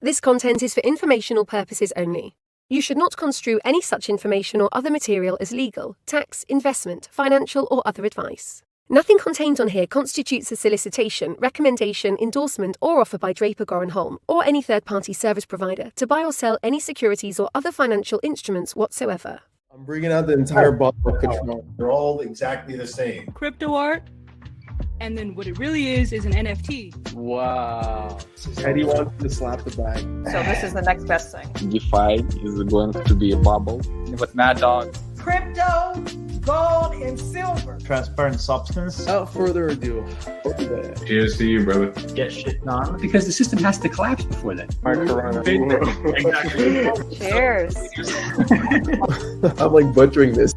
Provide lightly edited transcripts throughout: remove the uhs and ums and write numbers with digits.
This content is for informational purposes only. You should not construe any such information or other material as legal, tax, investment, financial, or other advice. Nothing contained on here constitutes a solicitation, recommendation, endorsement, or offer by Draper Goren Holm or any third-party service provider to buy or sell any securities or other financial instruments whatsoever. I'm bringing out the entire bottle of Patron. They're all exactly the same. Crypto art, and then what it really is an NFT. Wow. Eddie wants to slap the bag. So this is the next best thing. DeFi is going to be a bubble with Mad Dog. Crypto, gold, and silver. Transparent substance. Without further ado, Cheers to you, brother. Get shit done. Because the system has to collapse before then. Exactly. Cheers. I'm like butchering this.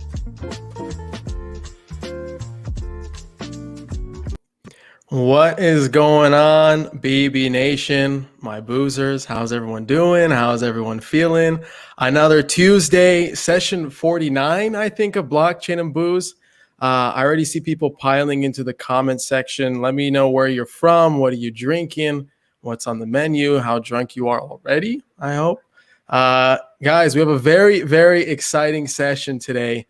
What is going on, BB Nation, my boozers? How's everyone doing? How's everyone feeling? Another Tuesday, session 49, I think, of Blockchain and Booze. I already see people piling into the comment section. Let me know where you're from. What are you drinking? What's on the menu? How drunk you are already, I hope. Guys, we have a very, very exciting session today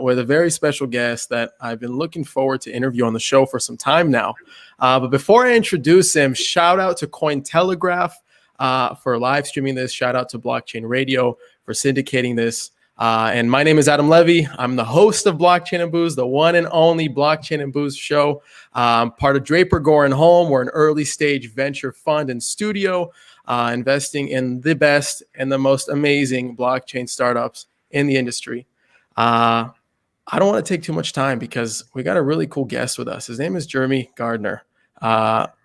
with a very special guest that I've been looking forward to interview on the show for some time now. But before I introduce him, shout out to Cointelegraph for live streaming this. Shout out to Blockchain Radio for syndicating this. And my name is Adam Levy. I'm the host of Blockchain and Booze, the one and only Blockchain and Booze show. Part of Draper Goren Holm. We're an early stage venture fund and studio investing in the best and the most amazing blockchain startups in the industry. I don't want to take too much time because we got a really cool guest with us. His name is Jeremy Gardner.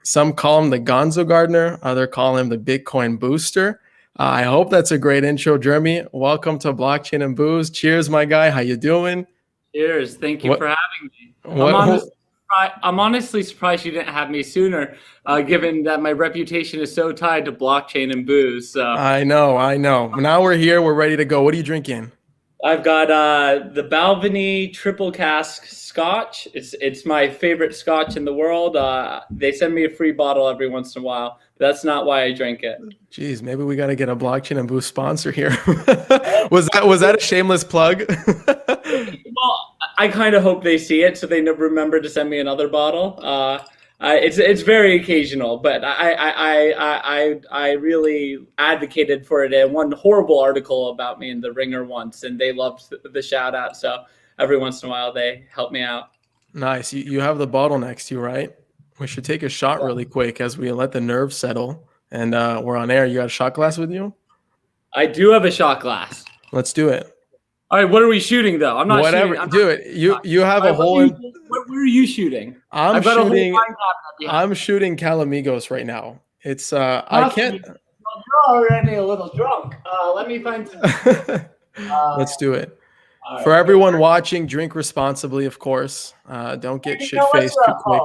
Some call him the Gonzo Gardner. Others call him the Bitcoin Booster. I hope that's a great intro, Jeremy. Welcome to Blockchain and Booze. Cheers, my guy. How you doing? Cheers. Thank you for having me. I'm honestly surprised you didn't have me sooner, given that my reputation is so tied to blockchain and booze. So. I know. Now we're here. We're ready to go. What are you drinking? I've got the Balvenie triple cask scotch. It's my favorite scotch in the world. They send me a free bottle every once in a while. But that's not why I drink it. Geez, maybe we got to get a Blockchain and Boost sponsor here. Was that a shameless plug? Well, I kind of hope they see it so they never remember to send me another bottle. It's very occasional, but I really advocated for it in one horrible article about me in the Ringer once, and they loved the shout out. So every once in a while they help me out. Nice. You have the bottle next to you, right? We should take a shot really quick as we let the nerves settle, and we're on air. You got a shot glass with you? I do have a shot glass. Let's do it. All right, what are we shooting though? I'm not whatever. shooting. Do it. You have a whole. What are you shooting? I'm shooting Calamigos right now. It's I can't. You're already a little drunk. Let me find some. Let's do it. Right. For everyone watching, drink responsibly, of course. Don't get shit faced too quick.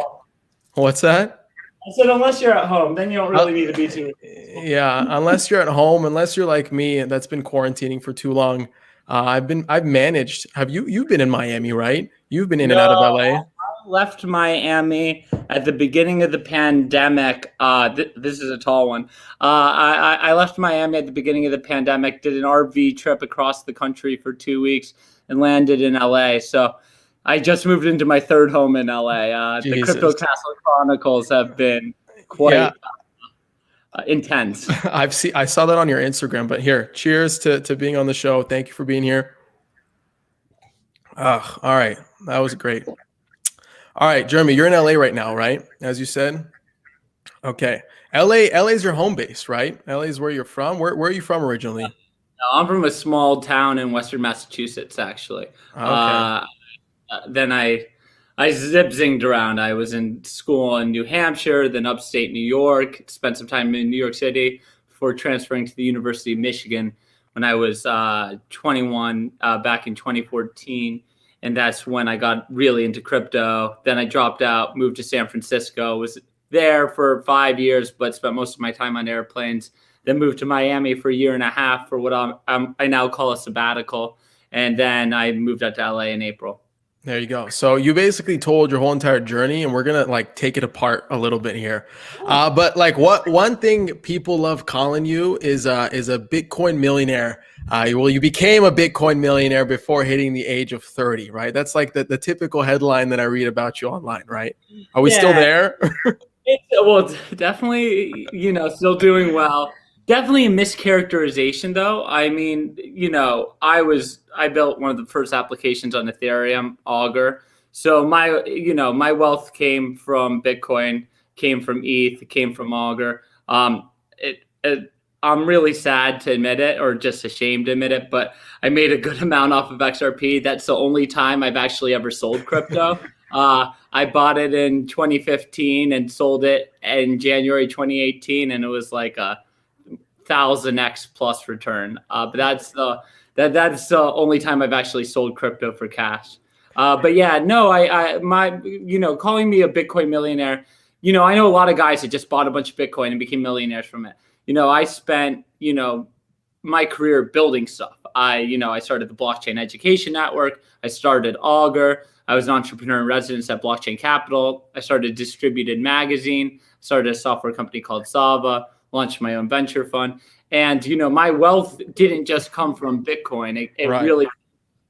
What's that? I said, unless you're at home, then you don't really need to be too. Yeah, unless you're at home, unless you're like me, that's been quarantining for too long. I've managed. You've been in Miami, right? You've been in and out of LA. I left Miami at the beginning of the pandemic. This is a tall one. I left Miami at the beginning of the pandemic, did an RV trip across the country for 2 weeks, and landed in LA. So I just moved into my third home in LA. The Crypto Castle Chronicles have been quite intense. I saw that on your Instagram. But here, cheers to being on the show. Thank you for being here. All right, that was great. All right, Jeremy, you're in LA right now, right? As you said. Okay, LA's your home base, right? LA's where you're from. Where are you from originally? No, I'm from a small town in Western Massachusetts, actually. Okay. Then I zip-zinged around. I was in school in New Hampshire, then upstate New York, spent some time in New York City before transferring to the University of Michigan when I was 21 back in 2014. And that's when I got really into crypto. Then I dropped out, moved to San Francisco, was there for 5 years, but spent most of my time on airplanes. Then moved to Miami for a year and a half for what I now call a sabbatical. And then I moved out to LA in April. There you go. So you basically told your whole entire journey, and we're gonna like take it apart a little bit here. But like, what one thing people love calling you is a Bitcoin millionaire. You became a Bitcoin millionaire before hitting the age of 30, right? That's like the typical headline that I read about you online, right? Are we still there? Well, definitely, still doing well. Definitely a mischaracterization, though. I mean, I built one of the first applications on Ethereum, Augur. So my wealth came from Bitcoin, came from ETH, came from Augur. I'm really sad to admit it, or just ashamed to admit it, but I made a good amount off of XRP. That's the only time I've actually ever sold crypto. I bought it in 2015 and sold it in January 2018, and it was like a 1,000x plus return. But that's the only time I've actually sold crypto for cash. But yeah, no, calling me a Bitcoin millionaire, I know a lot of guys that just bought a bunch of Bitcoin and became millionaires from it. I spent, my career building stuff. I started the Blockchain Education Network. I started Augur. I was an entrepreneur in residence at Blockchain Capital. I started a distributed magazine, started a software company called Sava, launched my own venture fund. And, my wealth didn't just come from Bitcoin.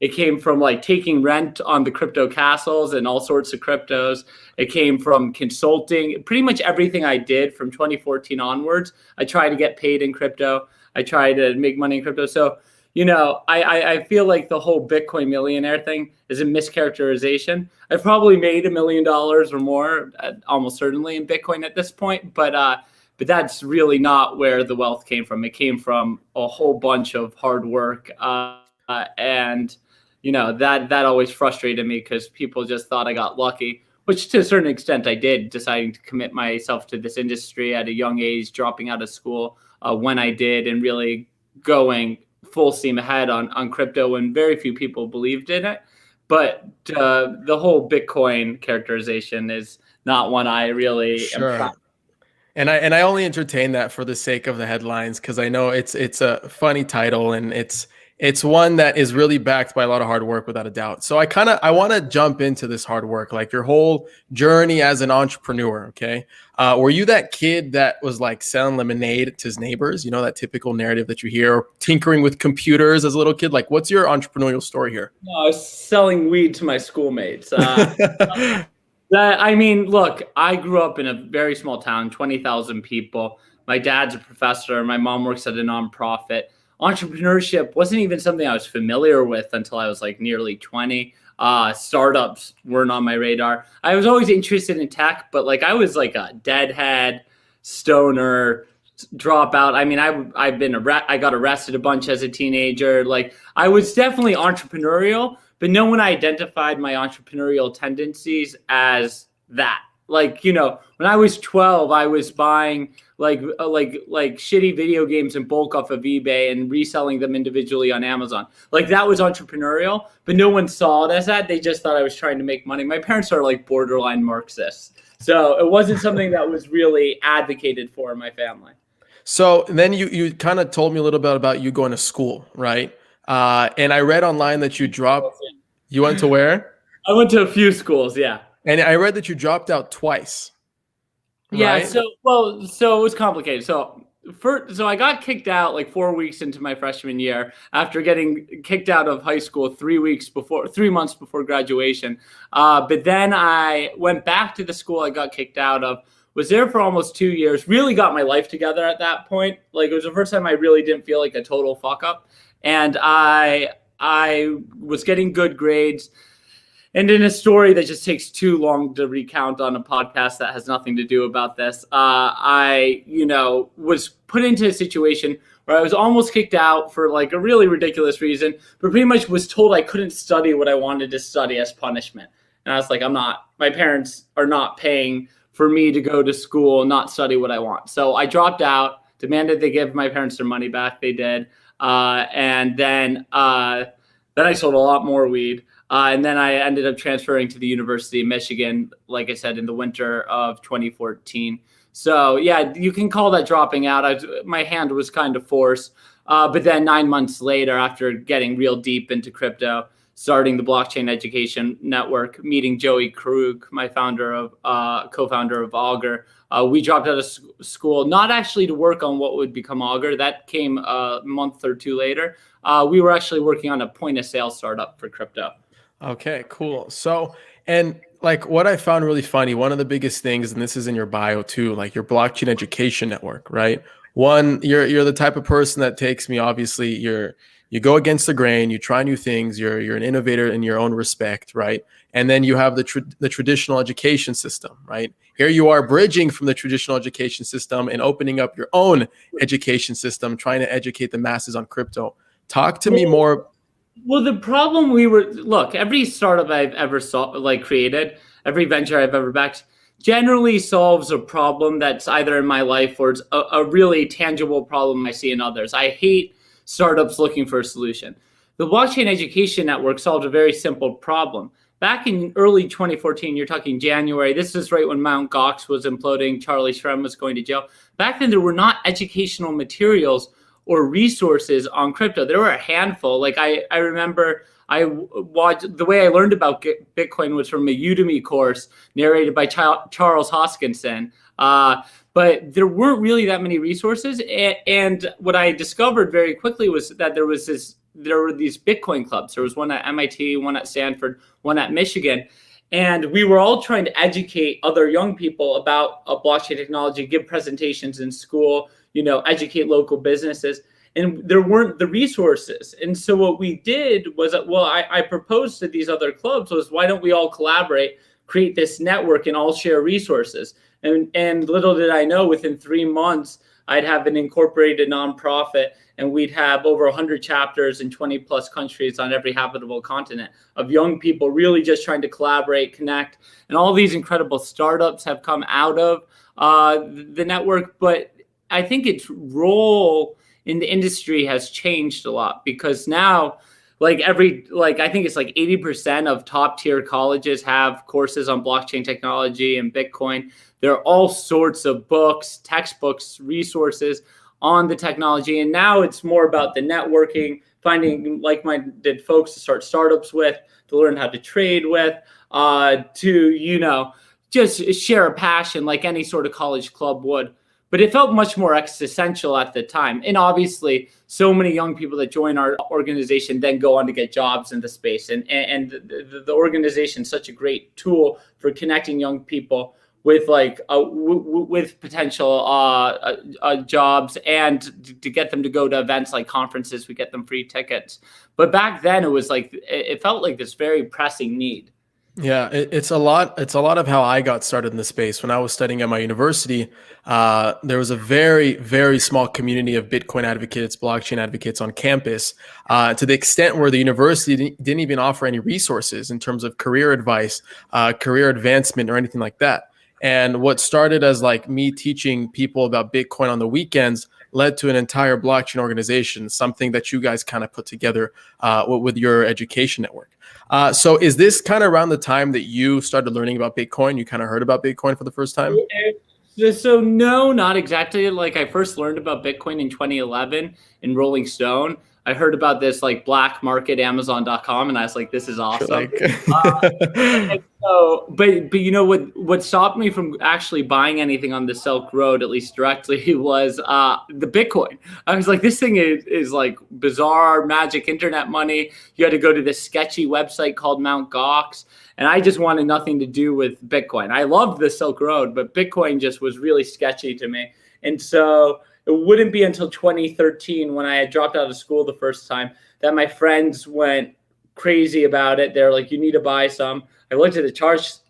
It came from like taking rent on the crypto castles and all sorts of cryptos. It came from consulting. Pretty much everything I did from 2014 onwards, I tried to get paid in crypto. I tried to make money in crypto. So, I feel like the whole Bitcoin millionaire thing is a mischaracterization. I've probably made $1 million or more, almost certainly in Bitcoin at this point. But that's really not where the wealth came from. It came from a whole bunch of hard work. And that always frustrated me because people just thought I got lucky, which to a certain extent I did, deciding to commit myself to this industry at a young age, dropping out of school when I did, and really going full steam ahead on crypto when very few people believed in it. But the whole Bitcoin characterization is not one I really am proud of. And I only entertain that for the sake of the headlines, because I know it's a funny title, and it's one that is really backed by a lot of hard work, without a doubt. So I want to jump into this hard work, like your whole journey as an entrepreneur. Okay. Were you that kid that was like selling lemonade to his neighbors? That typical narrative that you hear, or tinkering with computers as a little kid? Like, what's your entrepreneurial story here? No, I was selling weed to my schoolmates. Look, I grew up in a very small town, 20,000 people. My dad's a professor. My mom works at a nonprofit. Entrepreneurship wasn't even something I was familiar with until I was like nearly 20. Startups weren't on my radar. I was always interested in tech, but like I was like a deadhead, stoner, dropout. I got arrested a bunch as a teenager. Like I was definitely entrepreneurial, but no one identified my entrepreneurial tendencies as that. Like, when I was 12, I was buying like shitty video games in bulk off of eBay and reselling them individually on Amazon. Like that was entrepreneurial, but no one saw it as that. They just thought I was trying to make money. My parents are like borderline Marxists. So it wasn't something that was really advocated for in my family. So then you kind of told me a little bit about you going to school, right? And I read online that you went to where? I went to a few schools, yeah. And I read that you dropped out twice. Yeah, right? so it was complicated. So I got kicked out like 4 weeks into my freshman year after getting kicked out of high school 3 months before graduation. But then I went back to the school I got kicked out of, was there for almost 2 years, really got my life together at that point. Like it was the first time I really didn't feel like a total fuck up. And I was getting good grades. And in a story that just takes too long to recount on a podcast that has nothing to do about this, I was put into a situation where I was almost kicked out for like a really ridiculous reason, but pretty much was told I couldn't study what I wanted to study as punishment. And I was like, my parents are not paying for me to go to school, not study what I want. So I dropped out, demanded they give my parents their money back. They did. And then I sold a lot more weed. And then I ended up transferring to the University of Michigan, like I said, in the winter of 2014. So yeah, you can call that dropping out. My hand was kind of forced. But then 9 months later, after getting real deep into crypto, starting the Blockchain Education Network, meeting Joey Krug, my co-founder of Augur. We dropped out of school, not actually to work on what would become Augur. That came a month or two later. We were actually working on a point of sale startup for crypto. Okay, cool. So, and like what I found really funny, one of the biggest things, and this is in your bio too, like your blockchain education network, right? One, you're the type of person that takes me, obviously, you go against the grain, you try new things, you're an innovator in your own respect, right? And then you have the traditional education system, right? Here you are bridging from the traditional education system and opening up your own education system, trying to educate the masses on crypto. Talk to me more. Well, the problem every startup I've ever created, every venture I've ever backed, generally solves a problem that's either in my life or it's a really tangible problem I see in others. I hate startups looking for a solution. The Blockchain Education Network solved a very simple problem. Back in early 2014, you're talking January, this is right when Mt. Gox was imploding, Charlie Shrem was going to jail. Back then, there were not educational materials or resources on crypto. There were a handful. Like I remember I watched, the way I learned about Bitcoin was from a Udemy course narrated by Charles Hoskinson. But there weren't really that many resources. And what I discovered very quickly was that there were these Bitcoin clubs. There was one at MIT, one at Stanford, one at Michigan. And we were all trying to educate other young people about blockchain technology, give presentations in school, educate local businesses. And there weren't the resources. And so what we did was, I proposed to these other clubs was, why don't we all collaborate, create this network and all share resources? And little did I know, within 3 months, I'd have an incorporated nonprofit, and we'd have over 100 chapters in 20 plus countries on every habitable continent of young people really just trying to collaborate, connect. And all these incredible startups have come out of the network. But I think its role in the industry has changed a lot, because now I think it's like 80% of top tier colleges have courses on blockchain technology and Bitcoin. There are all sorts of books, textbooks, resources on the technology. And now it's more about the networking, finding like-minded folks to start startups with, to learn how to trade with, to, just share a passion like any sort of college club would. But it felt much more existential at the time. And obviously, so many young people that join our organization then go on to get jobs in the space. And the organization is such a great tool for connecting young people with with potential jobs, and to get them to go to events like conferences. We get them free tickets. But back then, it felt like this very pressing need. Yeah, it's a lot. It's a lot of how I got started in the space. When I was studying at my university, there was a very, very small community of Bitcoin advocates, blockchain advocates on campus, to the extent where the university didn't even offer any resources in terms of career advice, career advancement, or anything like that. And what started as like me teaching people about Bitcoin on the weekends led to an entire blockchain organization, something that you guys kind of put together with your education network. So is this kind of around the time that you started learning about Bitcoin? You kind of heard about Bitcoin for the first time? So no, not exactly. Like, I first learned about Bitcoin in 2011 in Rolling Stone. I heard about this like black market Amazon.com, and I was like, this is awesome. But you know what stopped me from actually buying anything on the Silk Road, at least directly, was the Bitcoin. I was like, this thing is like bizarre magic internet money. You had to go to this sketchy website called Mt. Gox, and I just wanted nothing to do with Bitcoin. I loved the Silk Road, but Bitcoin just was really sketchy to me. And so it wouldn't be until 2013, when I had dropped out of school the first time, that my friends went crazy about it. They're like, you need to buy some. I looked at the charts.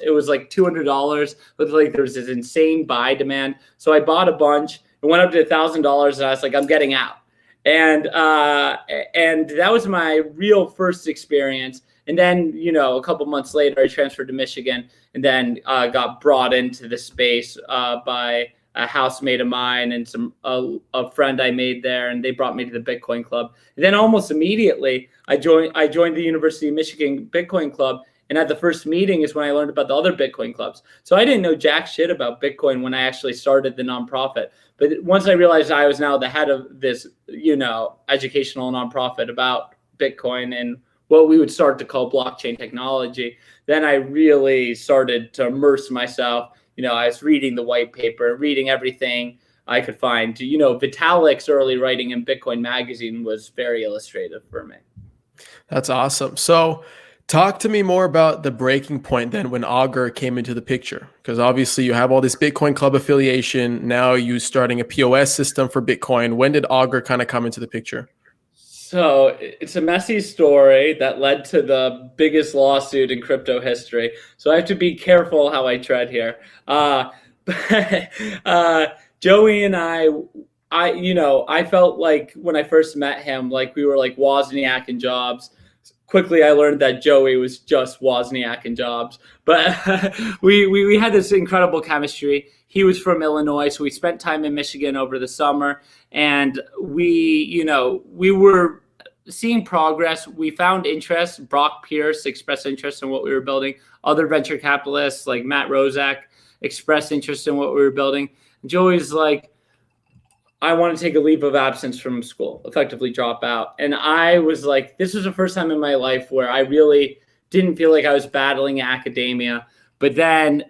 It was like $200. Looked like there was this insane buy demand. So I bought a bunch. It went up to $1,000, and I was like, I'm getting out. And that was my real first experience. And then, a couple months later, I transferred to Michigan, and then got brought into the space by a housemate of mine and a friend I made there, and they brought me to the Bitcoin Club. And then almost immediately, I joined the University of Michigan Bitcoin Club, and at the first meeting is when I learned about the other Bitcoin clubs. So I didn't know jack shit about Bitcoin when I actually started the nonprofit. But once I realized I was now the head of this, educational nonprofit about Bitcoin and what we would start to call blockchain technology, then I really started to immerse myself. I was reading the white paper, reading everything I could find. Vitalik's early writing in Bitcoin Magazine was very illustrative for me. That's awesome. So talk to me more about the breaking point then when Augur came into the picture, because obviously you have all this Bitcoin Club affiliation. Now you starting a POS system for Bitcoin. When did Augur kind of come into the picture? So it's a messy story that led to the biggest lawsuit in crypto history. So I have to be careful how I tread here. Joey and I felt like when I first met him, like we were like Wozniak and Jobs. Quickly, I learned that Joey was just Wozniak and Jobs. But we had this incredible chemistry. He was from Illinois, so we spent time in Michigan over the summer. And we were seeing progress. We found interest. Brock Pierce expressed interest in what we were building. Other venture capitalists like Matt Rozak expressed interest in what we were building. Joey's like, I want to take a leave of absence from school, effectively drop out. And I was like, this was the first time in my life where I really didn't feel like I was battling academia. But then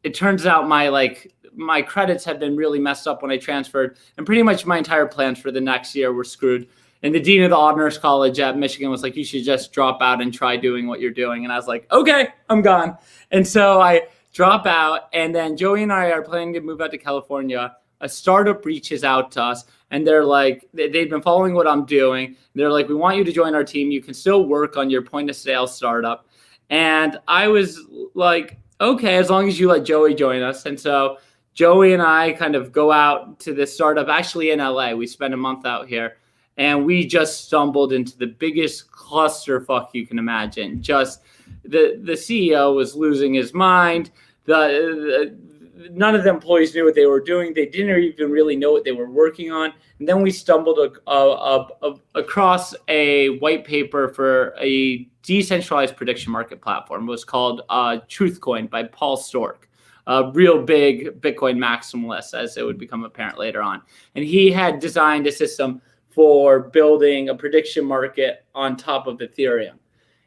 it turns out my credits had been really messed up when I transferred, and pretty much my entire plans for the next year were screwed. And the dean of the honors college at Michigan was like, you should just drop out and try doing what you're doing. And I was like, okay, I'm gone. And so I drop out, and then Joey and I are planning to move out to California. A startup reaches out to us, and they're like, they've been following what I'm doing. They're like, we want you to join our team. You can still work on your point of sale startup. And I was like, okay, as long as you let Joey join us. And so Joey and I kind of go out to this startup, actually in LA. We spent a month out here, and we just stumbled into the biggest clusterfuck you can imagine. Just the CEO was losing his mind. None of the employees knew what they were doing. They didn't even really know what they were working on. And then we stumbled across a white paper for a decentralized prediction market platform. It was called Truthcoin by Paul Stork, a real big Bitcoin maximalist, as it would become apparent later on. And he had designed a system for building a prediction market on top of Ethereum.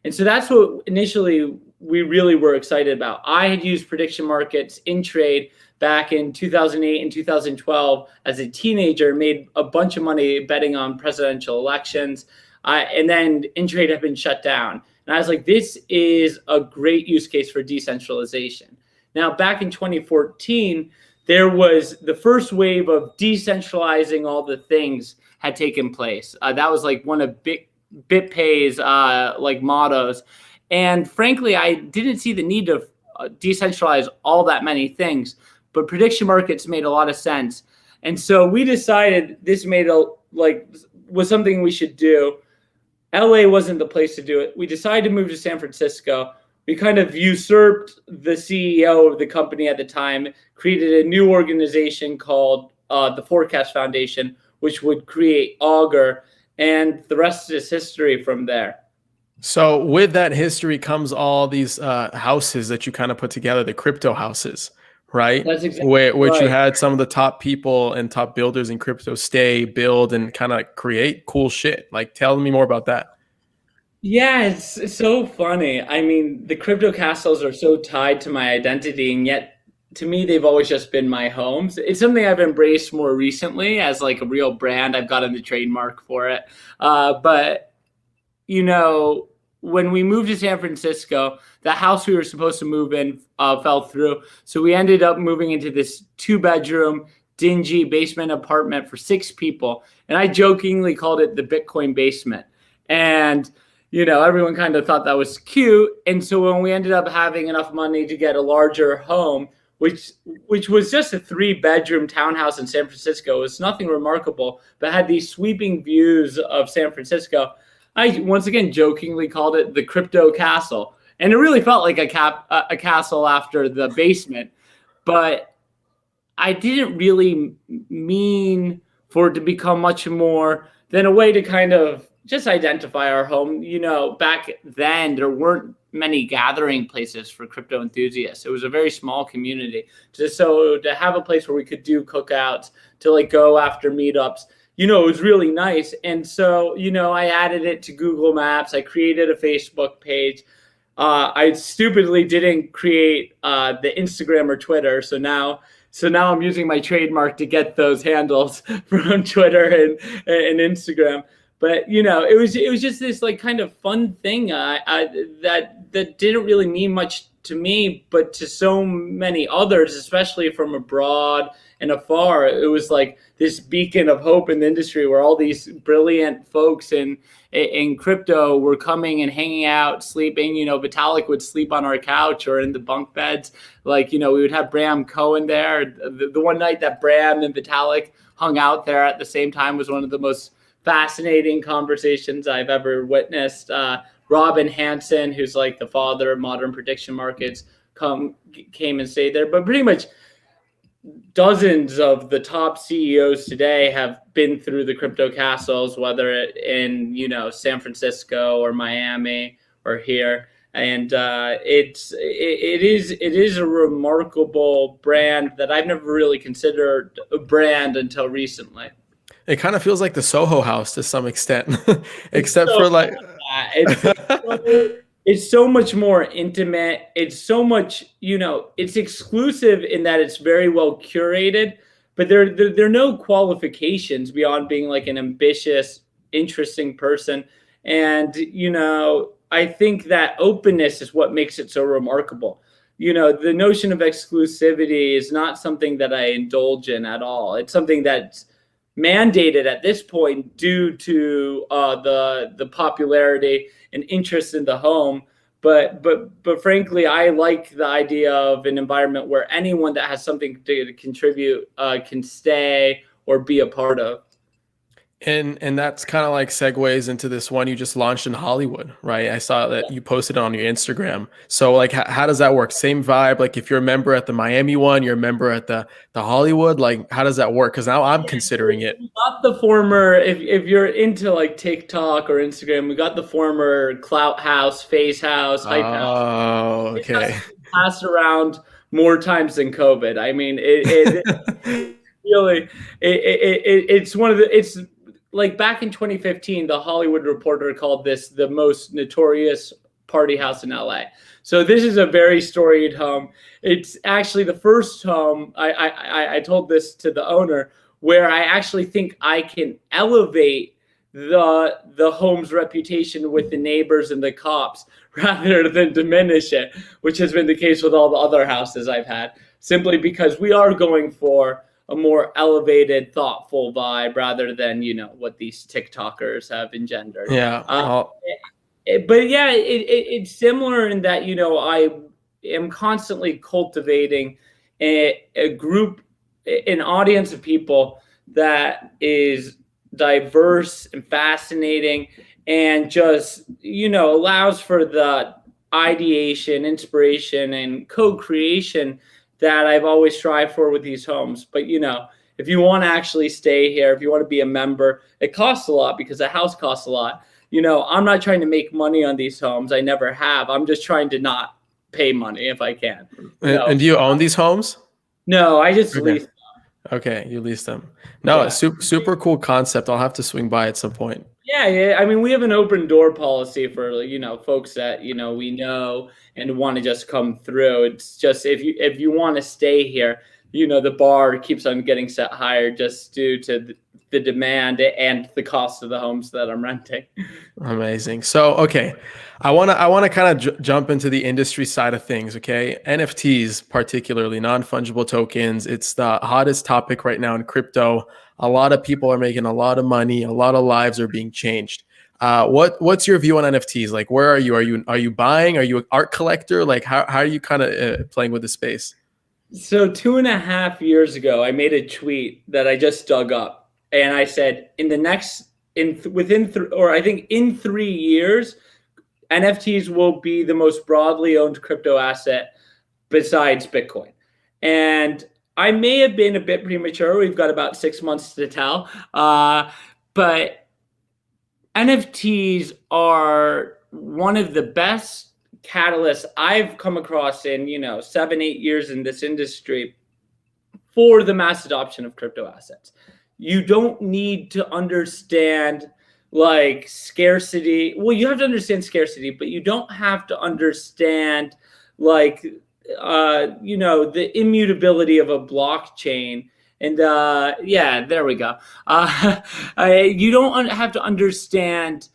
And so that's what initially we really were excited about. I had used prediction markets in trade back in 2008 and 2012 as a teenager, made a bunch of money betting on presidential elections. And then InTrade had been shut down. And I was like, this is a great use case for decentralization. Now, back in 2014, there was the first wave of decentralizing all the things had taken place. That was like one of BitPay's mottos. And frankly, I didn't see the need to decentralize all that many things, but prediction markets made a lot of sense. And so we decided this was something we should do. LA wasn't the place to do it. We decided to move to San Francisco. We kind of usurped the CEO of the company at the time, created a new organization called the Forecast Foundation, which would create Augur, and the rest is history from there. So with that history comes all these houses that you kind of put together, the crypto houses, right? That's exactly which right. You had some of the top people and top builders in crypto build, and kind of create cool shit. Like, tell me more about that. Yeah, it's so funny. I mean, the crypto castles are so tied to my identity, and yet to me, they've always just been my homes. It's something I've embraced more recently as like a real brand. I've gotten the trademark for it. But, when we moved to San Francisco, the house we were supposed to move in fell through. So we ended up moving into this 2-bedroom, dingy basement apartment for 6 people. And I jokingly called it the Bitcoin basement. And, everyone kind of thought that was cute. And so when we ended up having enough money to get a larger home, which was just a 3-bedroom townhouse in San Francisco, it was nothing remarkable, but had these sweeping views of San Francisco, I once again jokingly called it the crypto castle. And it really felt like a castle after the basement. But I didn't really mean for it to become much more than a way to kind of just identify our home. Back then, there weren't many gathering places for crypto enthusiasts. It was a very small community. So to have a place where we could do cookouts, to go after meetups, it was really nice. And so, I added it to Google Maps. I created a Facebook page. I stupidly didn't create the Instagram or Twitter. So now I'm using my trademark to get those handles from Twitter and Instagram. But it was just this like kind of fun thing that didn't really mean much to me, but to so many others, especially from abroad and afar. It was like this beacon of hope in the industry where all these brilliant folks in crypto were coming and hanging out, sleeping. Vitalik would sleep on our couch or in the bunk beds. Like, we would have Bram Cohen there. The one night that Bram and Vitalik hung out there at the same time was one of the most fascinating conversations I've ever witnessed. Robin Hansen, who's like the father of modern prediction markets, came and stayed there. But pretty much dozens of the top CEOs today have been through the crypto castles, whether in San Francisco or Miami or here. And it is a remarkable brand that I've never really considered a brand until recently. It kind of feels like the Soho House to some extent, except for like. It's so much more intimate. It's so much, it's exclusive in that it's very well curated, but there are no qualifications beyond being like an ambitious, interesting person. And, I think that openness is what makes it so remarkable. The notion of exclusivity is not something that I indulge in at all. It's something that's mandated at this point due to the popularity and interest in the home. But frankly, I like the idea of an environment where anyone that has something to contribute can stay or be a part of. And that's kind of like segues into this one you just launched in Hollywood, right? I saw that you posted it on your Instagram. So like, how does that work? Same vibe? Like if you're a member at the Miami one, you're a member at the Hollywood, like how does that work? Because now I'm considering it. We got the former, if you're into like TikTok or Instagram, we got the former Clout House, Face House, Hype House. Oh, okay. Passed around more times than COVID. I mean, it really, it's one of the, it's like back in 2015, the Hollywood Reporter called this the most notorious party house in LA. So this is a very storied home. It's actually the first home, I told this to the owner, where I actually think I can elevate the home's reputation with the neighbors and the cops rather than diminish it, which has been the case with all the other houses I've had, simply because we are going for a more elevated, thoughtful vibe rather than, what these TikTokers have engendered. Yeah. But yeah, it's similar in that, I am constantly cultivating a group, an audience of people that is diverse and fascinating and just, allows for the ideation, inspiration, and co-creation that I've always strived for with these homes. But, if you want to actually stay here, if you want to be a member, it costs a lot because a house costs a lot. I'm not trying to make money on these homes. I never have. I'm just trying to not pay money if I can. And do you own these homes? No, I just lease them. Okay, you lease them. No, Yeah. Super cool concept. I'll have to swing by at some point. Yeah. I mean, we have an open door policy for, folks that, we know and want to just come through. It's just, if you want to stay here, the bar keeps on getting set higher just due to the demand and the cost of the homes that I'm renting. Amazing. So, okay. I want to kind of jump into the industry side of things. Okay. NFTs, particularly non-fungible tokens. It's the hottest topic right now in crypto. A lot of people are making a lot of money. A lot of lives are being changed. What's your view on NFTs? Like, where are you? Are you buying? Are you an art collector? Like, how are you kind of playing with the space? So 2.5 years ago, I made a tweet that I just dug up, and I said, in 3 years, NFTs will be the most broadly owned crypto asset besides Bitcoin. And I may have been a bit premature. We've got about 6 months to tell. But NFTs are one of the best catalysts I've come across in, 7-8 years in this industry for the mass adoption of crypto assets. you don't need to understand like scarcity. Well, you have to understand scarcity, but you don't have to understand like the immutability of a blockchain. And yeah, there we go. You don't have to understand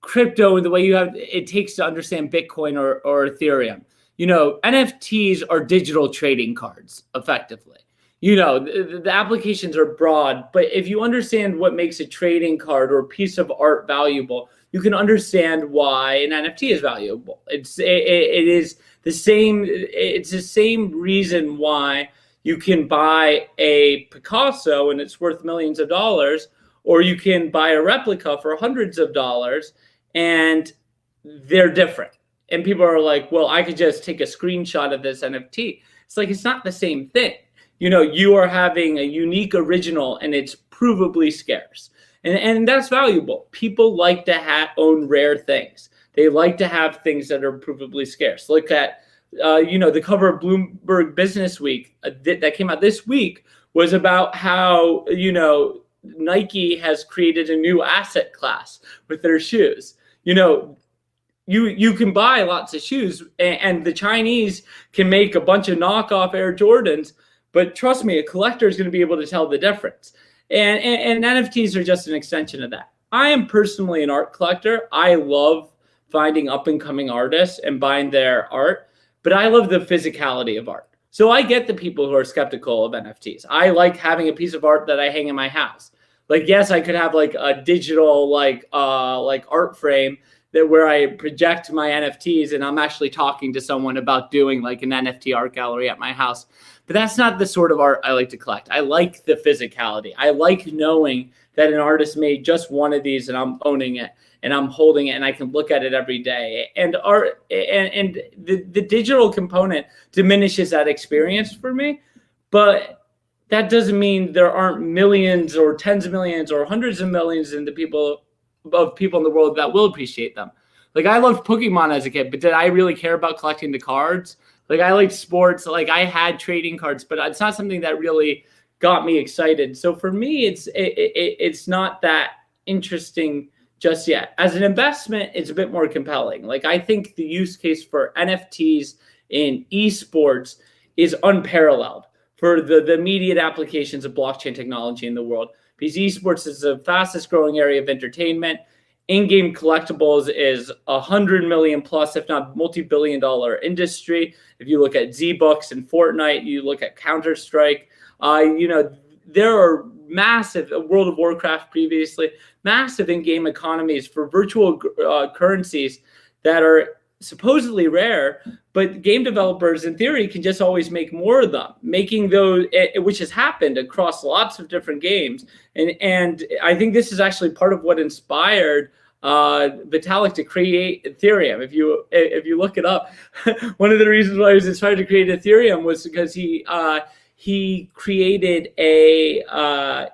crypto in the way it takes to understand Bitcoin or Ethereum. NFTs are digital trading cards, effectively. The applications are broad, but if you understand what makes a trading card or a piece of art valuable, you can understand why an NFT is valuable. It is the same. It's the same reason why you can buy a Picasso and it's worth millions of dollars, or you can buy a replica for hundreds of dollars, and they're different. And people are like, well, I could just take a screenshot of this NFT. It's like, it's not the same thing. You are having a unique original and it's provably scarce. And that's valuable. People like to own rare things. They like to have things that are provably scarce. Look at, the cover of Bloomberg Business Week that came out this week was about how, Nike has created a new asset class with their shoes. You can buy lots of shoes, and the Chinese can make a bunch of knockoff Air Jordans, but trust me, a collector is going to be able to tell the difference. And NFTs are just an extension of that. I am personally an art collector. I love finding up-and-coming artists and buying their art, but I love the physicality of art. So I get the people who are skeptical of NFTs. I like having a piece of art that I hang in my house. Like, yes, I could have like a digital like art frame where I project my NFTs, and I'm actually talking to someone about doing like an NFT art gallery at my house. But that's not the sort of art I like to collect. I like the physicality. I like knowing that an artist made just one of these and I'm owning it and I'm holding it and I can look at it every day. And art and the digital component diminishes that experience for me. But that doesn't mean there aren't millions or tens of millions or hundreds of millions of people in the world that will appreciate them. Like, I loved Pokemon as a kid, but did I really care about collecting the cards? Like, I liked sports. Like, I had trading cards, but it's not something that really got me excited. So for me, it's not that interesting just yet. As an investment, it's a bit more compelling. Like, I think the use case for NFTs in esports is unparalleled for the immediate applications of blockchain technology in the world. Because esports is the fastest growing area of entertainment. In-game collectibles is 100 million plus, if not multi-billion-dollar industry. If you look at Z-Bucks and Fortnite, you look at Counter-Strike, there are massive, World of Warcraft previously, massive in-game economies for virtual currencies that are supposedly rare, but game developers in theory can just always make more of them, making those, which has happened across lots of different games. And I think this is actually part of what inspired Vitalik to create Ethereum. If you look it up, one of the reasons why he was inspired to create Ethereum was because he created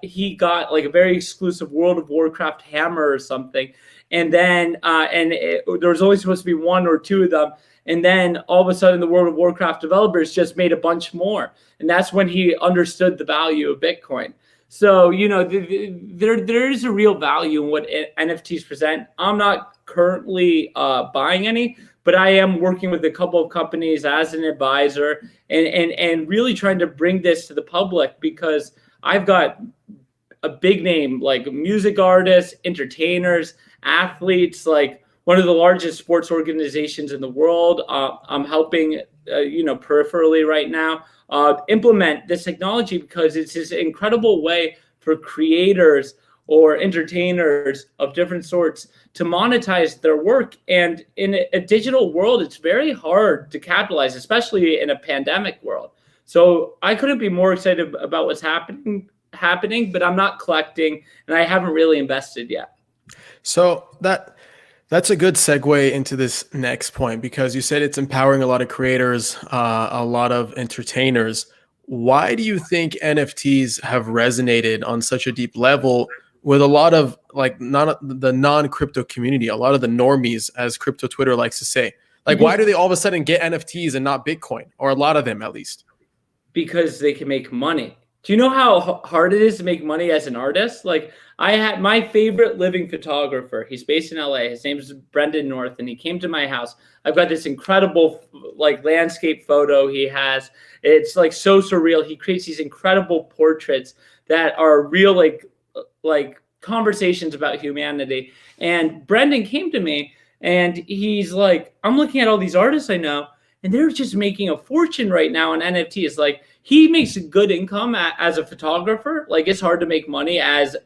he got like a very exclusive World of Warcraft hammer or something. And then there was only supposed to be one or two of them. And then all of a sudden, the World of Warcraft developers just made a bunch more. And that's when he understood the value of Bitcoin. So, there is a real value in what NFTs present. I'm not currently buying any, but I am working with a couple of companies as an advisor and really trying to bring this to the public, because I've got a big name like music artists, entertainers, athletes, like one of the largest sports organizations in the world. I'm helping, peripherally right now, implement this technology, because it's this incredible way for creators or entertainers of different sorts to monetize their work. And in a digital world, it's very hard to capitalize, especially in a pandemic world. So I couldn't be more excited about what's happening, but I'm not collecting and I haven't really invested yet. So that's a good segue into this next point, because you said it's empowering a lot of creators, a lot of entertainers. Why do you think NFTs have resonated on such a deep level with a lot of the non-crypto community, a lot of the normies, as crypto Twitter likes to say? Like, why do they all of a sudden get NFTs and not Bitcoin, or a lot of them at least? Because they can make money. Do you know how hard it is to make money as an artist? Like, I had my favorite living photographer. He's based in LA. His name is Brendan North, and he came to my house. I've got this incredible like landscape photo he has. It's like so surreal. He creates these incredible portraits that are real like conversations about humanity. And Brendan came to me and he's like, I'm looking at all these artists I know, and they're just making a fortune right now on NFTs. Like, he makes a good income as a photographer. Like, it's hard to make money as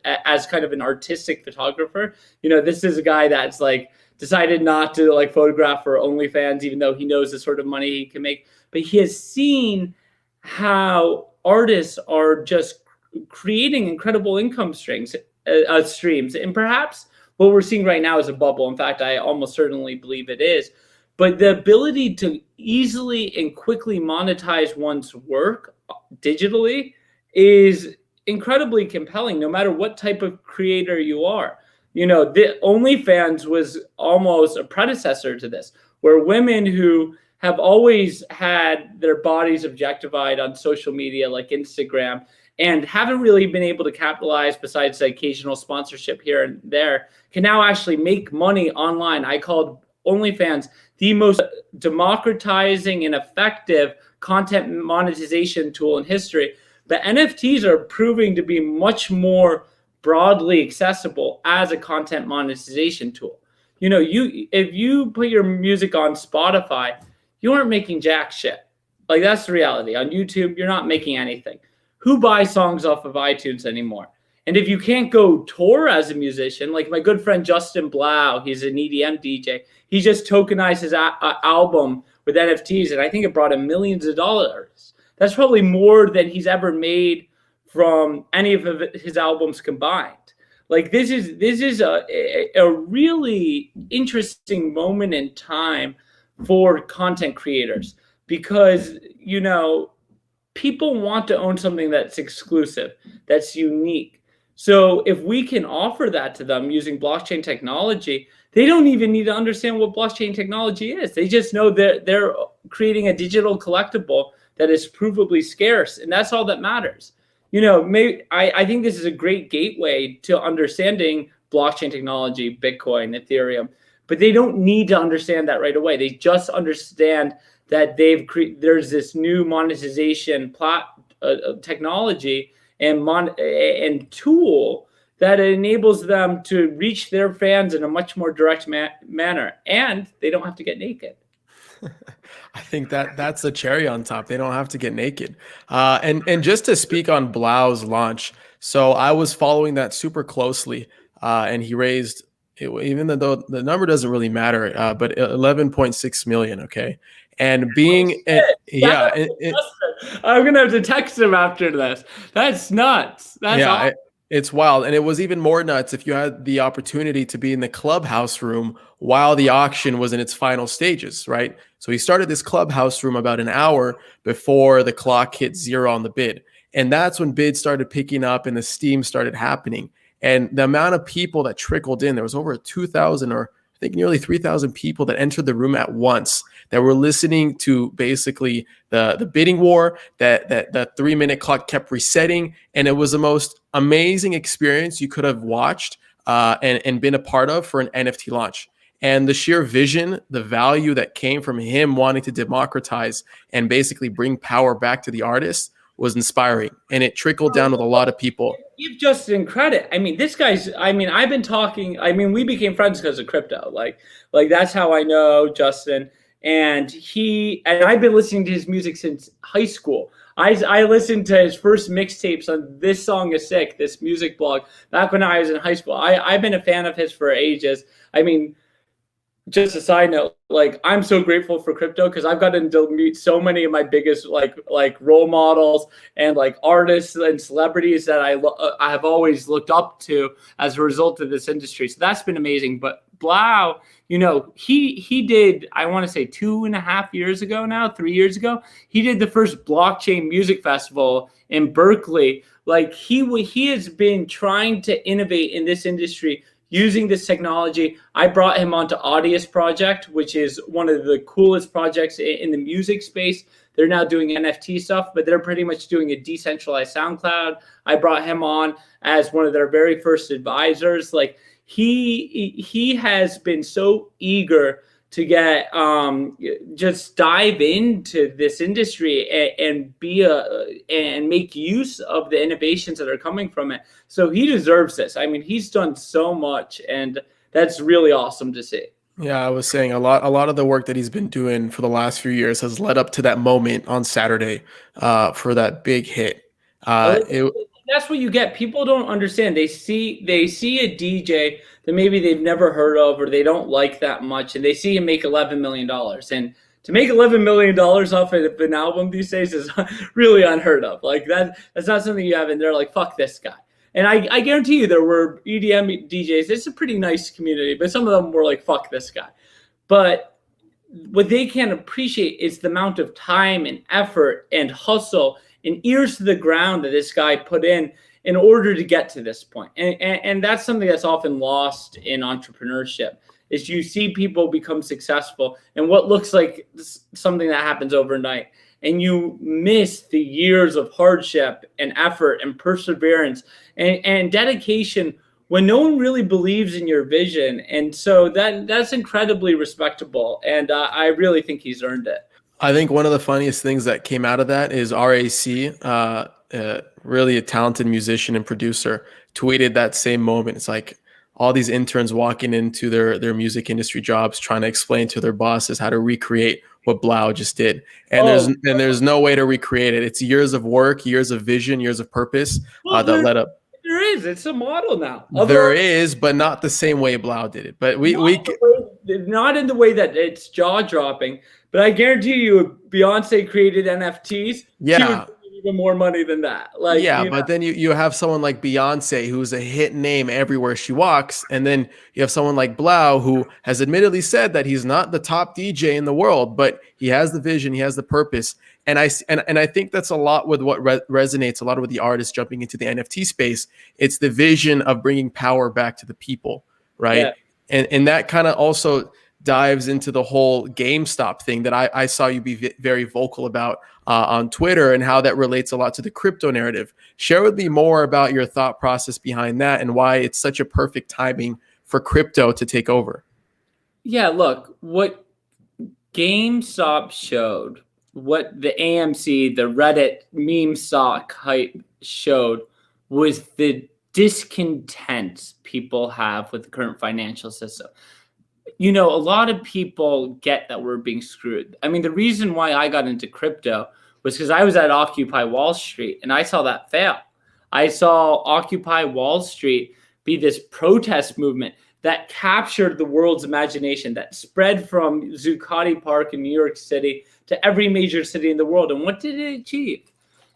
kind of an artistic photographer. You know, this is a guy that's like decided not to like photograph for OnlyFans, even though he knows the sort of money he can make. But he has seen how artists are just creating incredible income streams. And perhaps what we're seeing right now is a bubble. In fact, I almost certainly believe it is. But the ability to easily and quickly monetize one's work digitally is incredibly compelling, no matter what type of creator you are. You know, the OnlyFans was almost a predecessor to this, where women who have always had their bodies objectified on social media like Instagram and haven't really been able to capitalize besides the occasional sponsorship here and there can now actually make money online. I called OnlyFans the most democratizing and effective content monetization tool in history. But NFTs are proving to be much more broadly accessible as a content monetization tool. You know, if you put your music on Spotify, you aren't making jack shit. Like, that's the reality. On YouTube, you're not making anything. Who buys songs off of iTunes anymore? And if you can't go tour as a musician, like my good friend Justin Blau, he's an EDM DJ. He just tokenized his album with NFTs, and I think it brought him millions of dollars. That's probably more than he's ever made from any of his albums combined. Like, this is a really interesting moment in time for content creators, because, you know, people want to own something that's exclusive, that's unique. So if we can offer that to them using blockchain technology, they don't even need to understand what blockchain technology is. They just know that they're creating a digital collectible that is provably scarce, and that's all that matters. You know, I think this is a great gateway to understanding blockchain technology, Bitcoin, Ethereum, but they don't need to understand that right away. They just understand that there's this new monetization technology and tool that enables them to reach their fans in a much more direct manner, and they don't have to get naked. I think that's the cherry on top. They don't have to get naked. And just to speak on Blau's launch, so I was following that super closely, and he raised, even though the number doesn't really matter, but 11.6 million. Okay, and being I'm gonna have to text him after this. That's nuts. That's awesome. It's wild. And it was even more nuts if you had the opportunity to be in the clubhouse room while the auction was in its final stages, right? So he started this clubhouse room about an hour before the clock hit zero on the bid. And that's when bids started picking up and the steam started happening. And the amount of people that trickled in, there was over 2,000 or I think nearly 3,000 people that entered the room at once that were listening to basically the bidding war, that 3-minute clock kept resetting. And it was the most amazing experience you could have watched and been a part of for an NFT launch. And the sheer vision, the value that came from him wanting to democratize and basically bring power back to the artist was inspiring. And it trickled down with a lot of people. Give Justin credit. I mean, this guy's, I've been talking, we became friends because of crypto. Like that's how I know Justin. And I've been listening to his music since high school. I listened to his first mixtapes on This Song Is Sick, this music blog, back when I was in high school. I've been a fan of his for ages. I mean, just a side note, like, I'm so grateful for crypto because I've gotten to meet so many of my biggest like role models and like artists and celebrities that I have always looked up to as a result of this industry. So that's been amazing. But Blau, you know, he did, I want to say 2.5 years ago now, 3 years ago, he did the first blockchain music festival in Berkeley. Like he has been trying to innovate in this industry using this technology. I brought him onto Audius Project, which is one of the coolest projects in the music space. They're now doing NFT stuff, but they're pretty much doing a decentralized SoundCloud. I brought him on as one of their very first advisors. Like he has been so eager to get just dive into this industry and make use of the innovations that are coming from it. So he deserves this. I mean, he's done so much, and that's really awesome to see. Yeah, I was saying a lot of the work that he's been doing for the last few years has led up to that moment on Saturday for that big hit. That's what you get. People don't understand. They see a DJ that maybe they've never heard of or they don't like that much, and they see him make $11 million. And to make $11 million off of an album these days is really unheard of. Like that's not something you have, and they're like, fuck this guy. And I guarantee you there were EDM DJs. It's a pretty nice community, but some of them were like, fuck this guy. But what they can't appreciate is the amount of time and effort and hustle and ears to the ground that this guy put in order to get to this point. And that's something that's often lost in entrepreneurship, is you see people become successful and what looks like something that happens overnight. And you miss the years of hardship and effort and perseverance and dedication when no one really believes in your vision. And so that's incredibly respectable. And I really think he's earned it. I think one of the funniest things that came out of that is RAC, really a talented musician and producer, tweeted that same moment. It's like all these interns walking into their music industry jobs trying to explain to their bosses how to recreate what Blau just did. And there's no way to recreate it. It's years of work, years of vision, years of purpose that led up. There is. It's a model now. There is, but not the same way Blau did it. But not in the way that it's jaw-dropping. But I guarantee you, if Beyonce created NFTs, she would make even more money than that. Like, but then you have someone like Beyonce, who's a hit name everywhere she walks, and then you have someone like Blau, who has admittedly said that he's not the top DJ in the world, but he has the vision, he has the purpose, and I think that's a lot with what resonates a lot with the artists jumping into the NFT space. It's the vision of bringing power back to the people, right? Yeah. And that kind of also dives into the whole GameStop thing that I saw you be very vocal about on Twitter, and how that relates a lot to the crypto narrative. Share with me more about your thought process behind that and why it's such a perfect timing for crypto to take over. Yeah, look, what GameStop showed, what the AMC, the Reddit meme stock hype showed, was the discontent people have with the current financial system. A lot of people get that we're being screwed. I mean, the reason why I got into crypto was because I was at Occupy Wall Street and I saw that fail. I saw Occupy Wall Street be this protest movement that captured the world's imagination, that spread from Zuccotti Park in New York City to every major city in the world. And what did it achieve?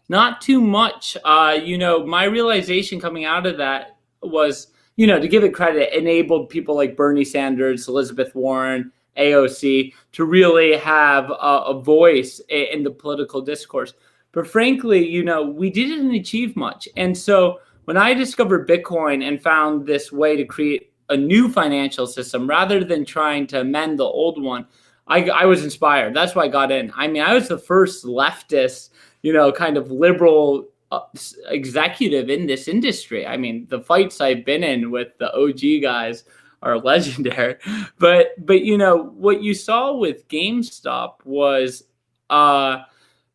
Not too much. My realization coming out of that was, to give it credit, enabled people like Bernie Sanders, Elizabeth Warren, AOC to really have a voice in the political discourse. But frankly, we didn't achieve much. And so when I discovered Bitcoin and found this way to create a new financial system rather than trying to amend the old one, I was inspired. That's why I got in. I mean, I was the first leftist, kind of liberal executive in this industry. I mean, the fights I've been in with the OG guys are legendary. But what you saw with GameStop was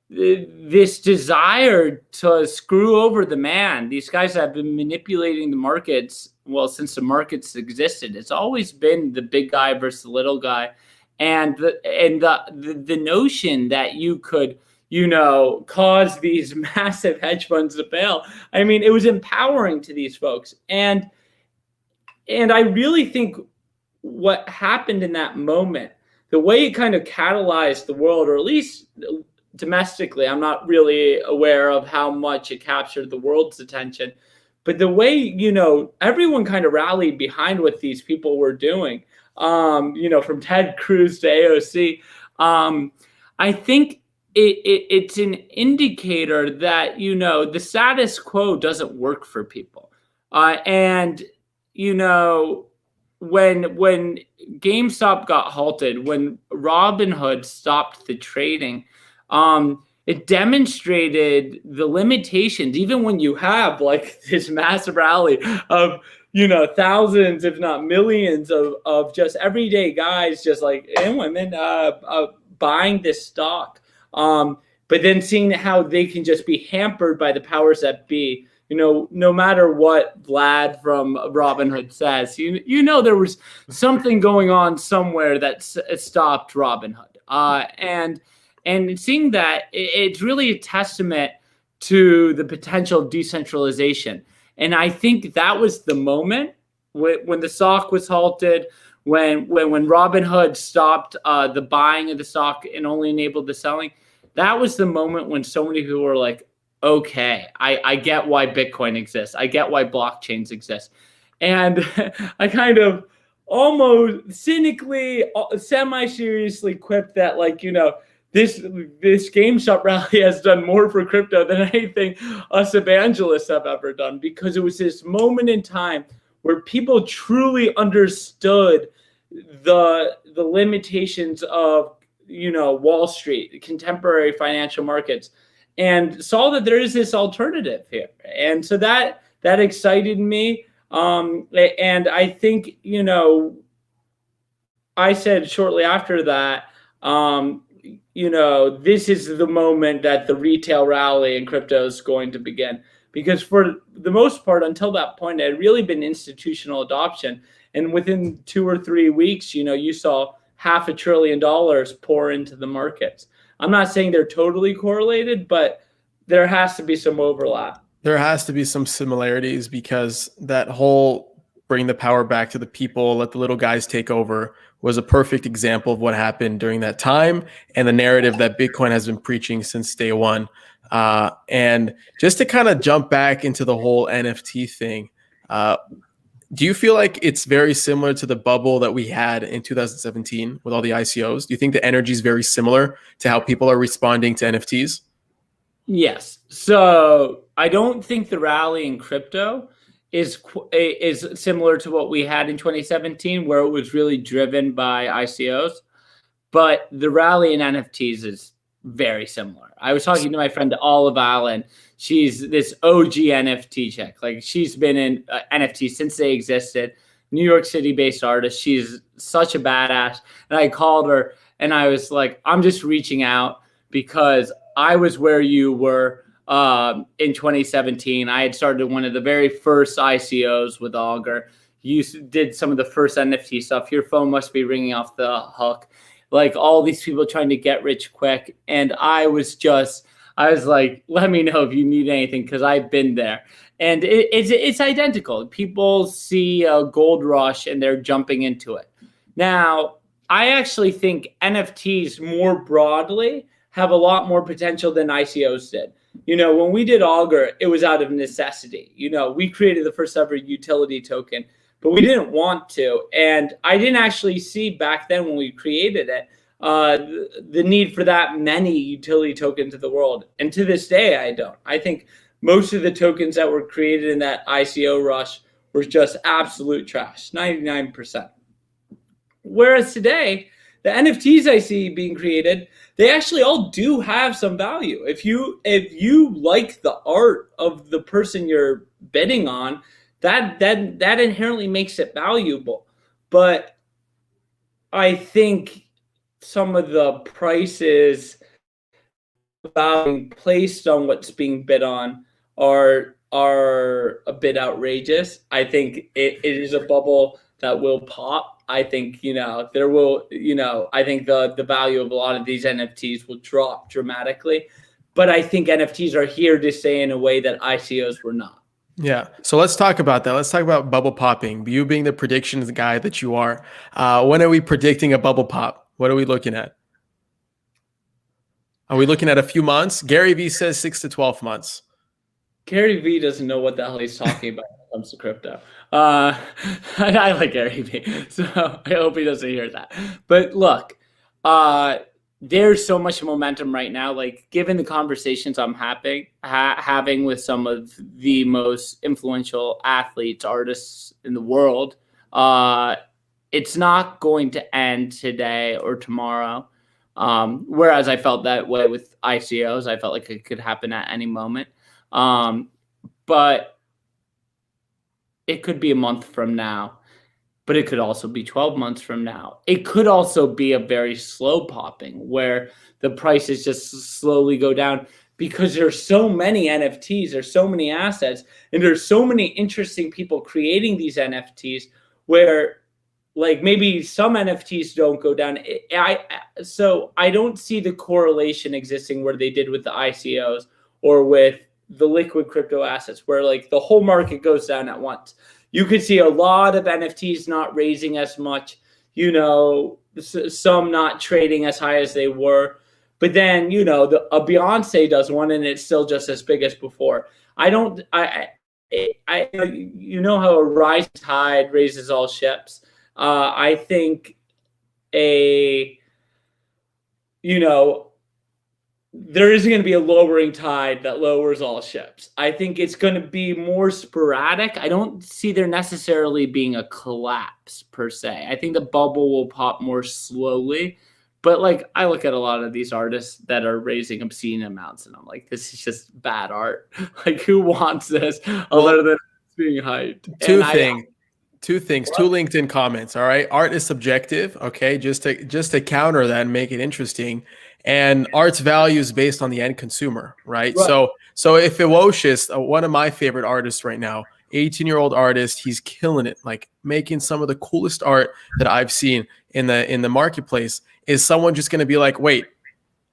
this desire to screw over the man. These guys have been manipulating the markets, since the markets existed. It's always been the big guy versus the little guy. And the notion that you could cause these massive hedge funds to fail. I mean, it was empowering to these folks. And I really think what happened in that moment, the way it kind of catalyzed the world, or at least domestically, I'm not really aware of how much it captured the world's attention, but the way, everyone kind of rallied behind what these people were doing, from Ted Cruz to AOC. I think it's an indicator that, the status quo doesn't work for people. when GameStop got halted, when Robinhood stopped the trading, it demonstrated the limitations, even when you have like this massive rally of, thousands, if not millions of just everyday guys, just like, and women, buying this stock. But then seeing how they can just be hampered by the powers that be, no matter what Vlad from Robinhood says, there was something going on somewhere that stopped Robinhood. And seeing that, it's really a testament to the potential of decentralization. And I think that was the moment when the stock was halted, when Robinhood stopped the buying of the stock and only enabled the selling. That was the moment when so many people were like, okay, I get why Bitcoin exists. I get why blockchains exist. And I kind of almost cynically, semi-seriously quipped that, like, this GameStop rally has done more for crypto than anything us evangelists have ever done, because it was this moment in time where people truly understood the limitations of Wall Street, contemporary financial markets, and saw that there is this alternative here. And so that excited me. And I think, I said shortly after that, this is the moment that the retail rally in crypto is going to begin. Because for the most part, until that point, it had really been institutional adoption. And within 2 or 3 weeks, you saw $500 billion pour into the markets. I'm not saying they're totally correlated, but there has to be some overlap. There has to be some similarities, because that whole bring the power back to the people, let the little guys take over, was a perfect example of what happened during that time, and the narrative that Bitcoin has been preaching since day one. And just to kind of jump back into the whole NFT thing, do you feel like it's very similar to the bubble that we had in 2017 with all the ICOs? Do you think the energy is very similar to how people are responding to NFTs? Yes. So I don't think the rally in crypto is similar to what we had in 2017, where it was really driven by ICOs. But the rally in NFTs is very similar. I was talking to my friend Olive Allen. She's this OG NFT chick. Like, she's been in NFT since they existed. New York City based artist. She's such a badass. And I called her and I was like, I'm just reaching out because I was where you were in 2017. I had started one of the very first ICOs with Augur. You did some of the first NFT stuff. Your phone must be ringing off the hook. Like, all these people trying to get rich quick. And I was like, let me know if you need anything, because I've been there. And it's identical. People see a gold rush and they're jumping into it. Now, I actually think NFTs more broadly have a lot more potential than ICOs did. When we did Augur, it was out of necessity. We created the first ever utility token, but we didn't want to. And I didn't actually see back then when we created it, the need for that many utility tokens in the world. And to this day, I don't. I think most of the tokens that were created in that ICO rush were just absolute trash, 99%. Whereas today, the NFTs I see being created, they actually all do have some value. If you like the art of the person you're betting on, that inherently makes it valuable. But I think some of the prices being placed on what's being bid on are a bit outrageous. I think it is a bubble that will pop. I think, there will, I think the value of a lot of these NFTs will drop dramatically. But I think NFTs are here to stay in a way that ICOs were not. Yeah. So let's talk about that. Let's talk about bubble popping. You being the predictions guy that you are. When are we predicting a bubble pop? What are we looking at? Are we looking at a few months? Gary Vee says 6 to 12 months. Gary Vee doesn't know what the hell he's talking about when it comes to crypto. I like Gary Vee, so I hope he doesn't hear that. But look, there's so much momentum right now. Like, given the conversations I'm having with some of the most influential athletes, artists in the world, it's not going to end today or tomorrow. Whereas I felt that way with ICOs. I felt like it could happen at any moment. But it could be a month from now, but it could also be 12 months from now. It could also be a very slow popping where the prices just slowly go down because there's so many NFTs, there's so many assets, and there's so many interesting people creating these NFTs where like maybe some NFTs don't go down. So I don't see the correlation existing where they did with the ICOs or with the liquid crypto assets where like the whole market goes down at once. You could see a lot of NFTs not raising as much, you know, some not trading as high as they were. But then, you know, a Beyonce does one and it's still just as big as before. You know how a rising tide raises all ships. I think there isn't going to be a lowering tide that lowers all ships. I think it's going to be more sporadic. I don't see there necessarily being a collapse per se. I think the bubble will pop more slowly. But like I look at a lot of these artists that are raising obscene amounts and I'm like, this is just bad art. Like who wants this other than it's being hyped? Two things, two LinkedIn comments. All right. Art is subjective. Okay. Just to counter that and make it interesting. And art's value is based on the end consumer. Right. So if Iwosius, one of my favorite artists right now, 18-year-old artist, he's killing it, like making some of the coolest art that I've seen in the marketplace. Is someone just going to be like, wait,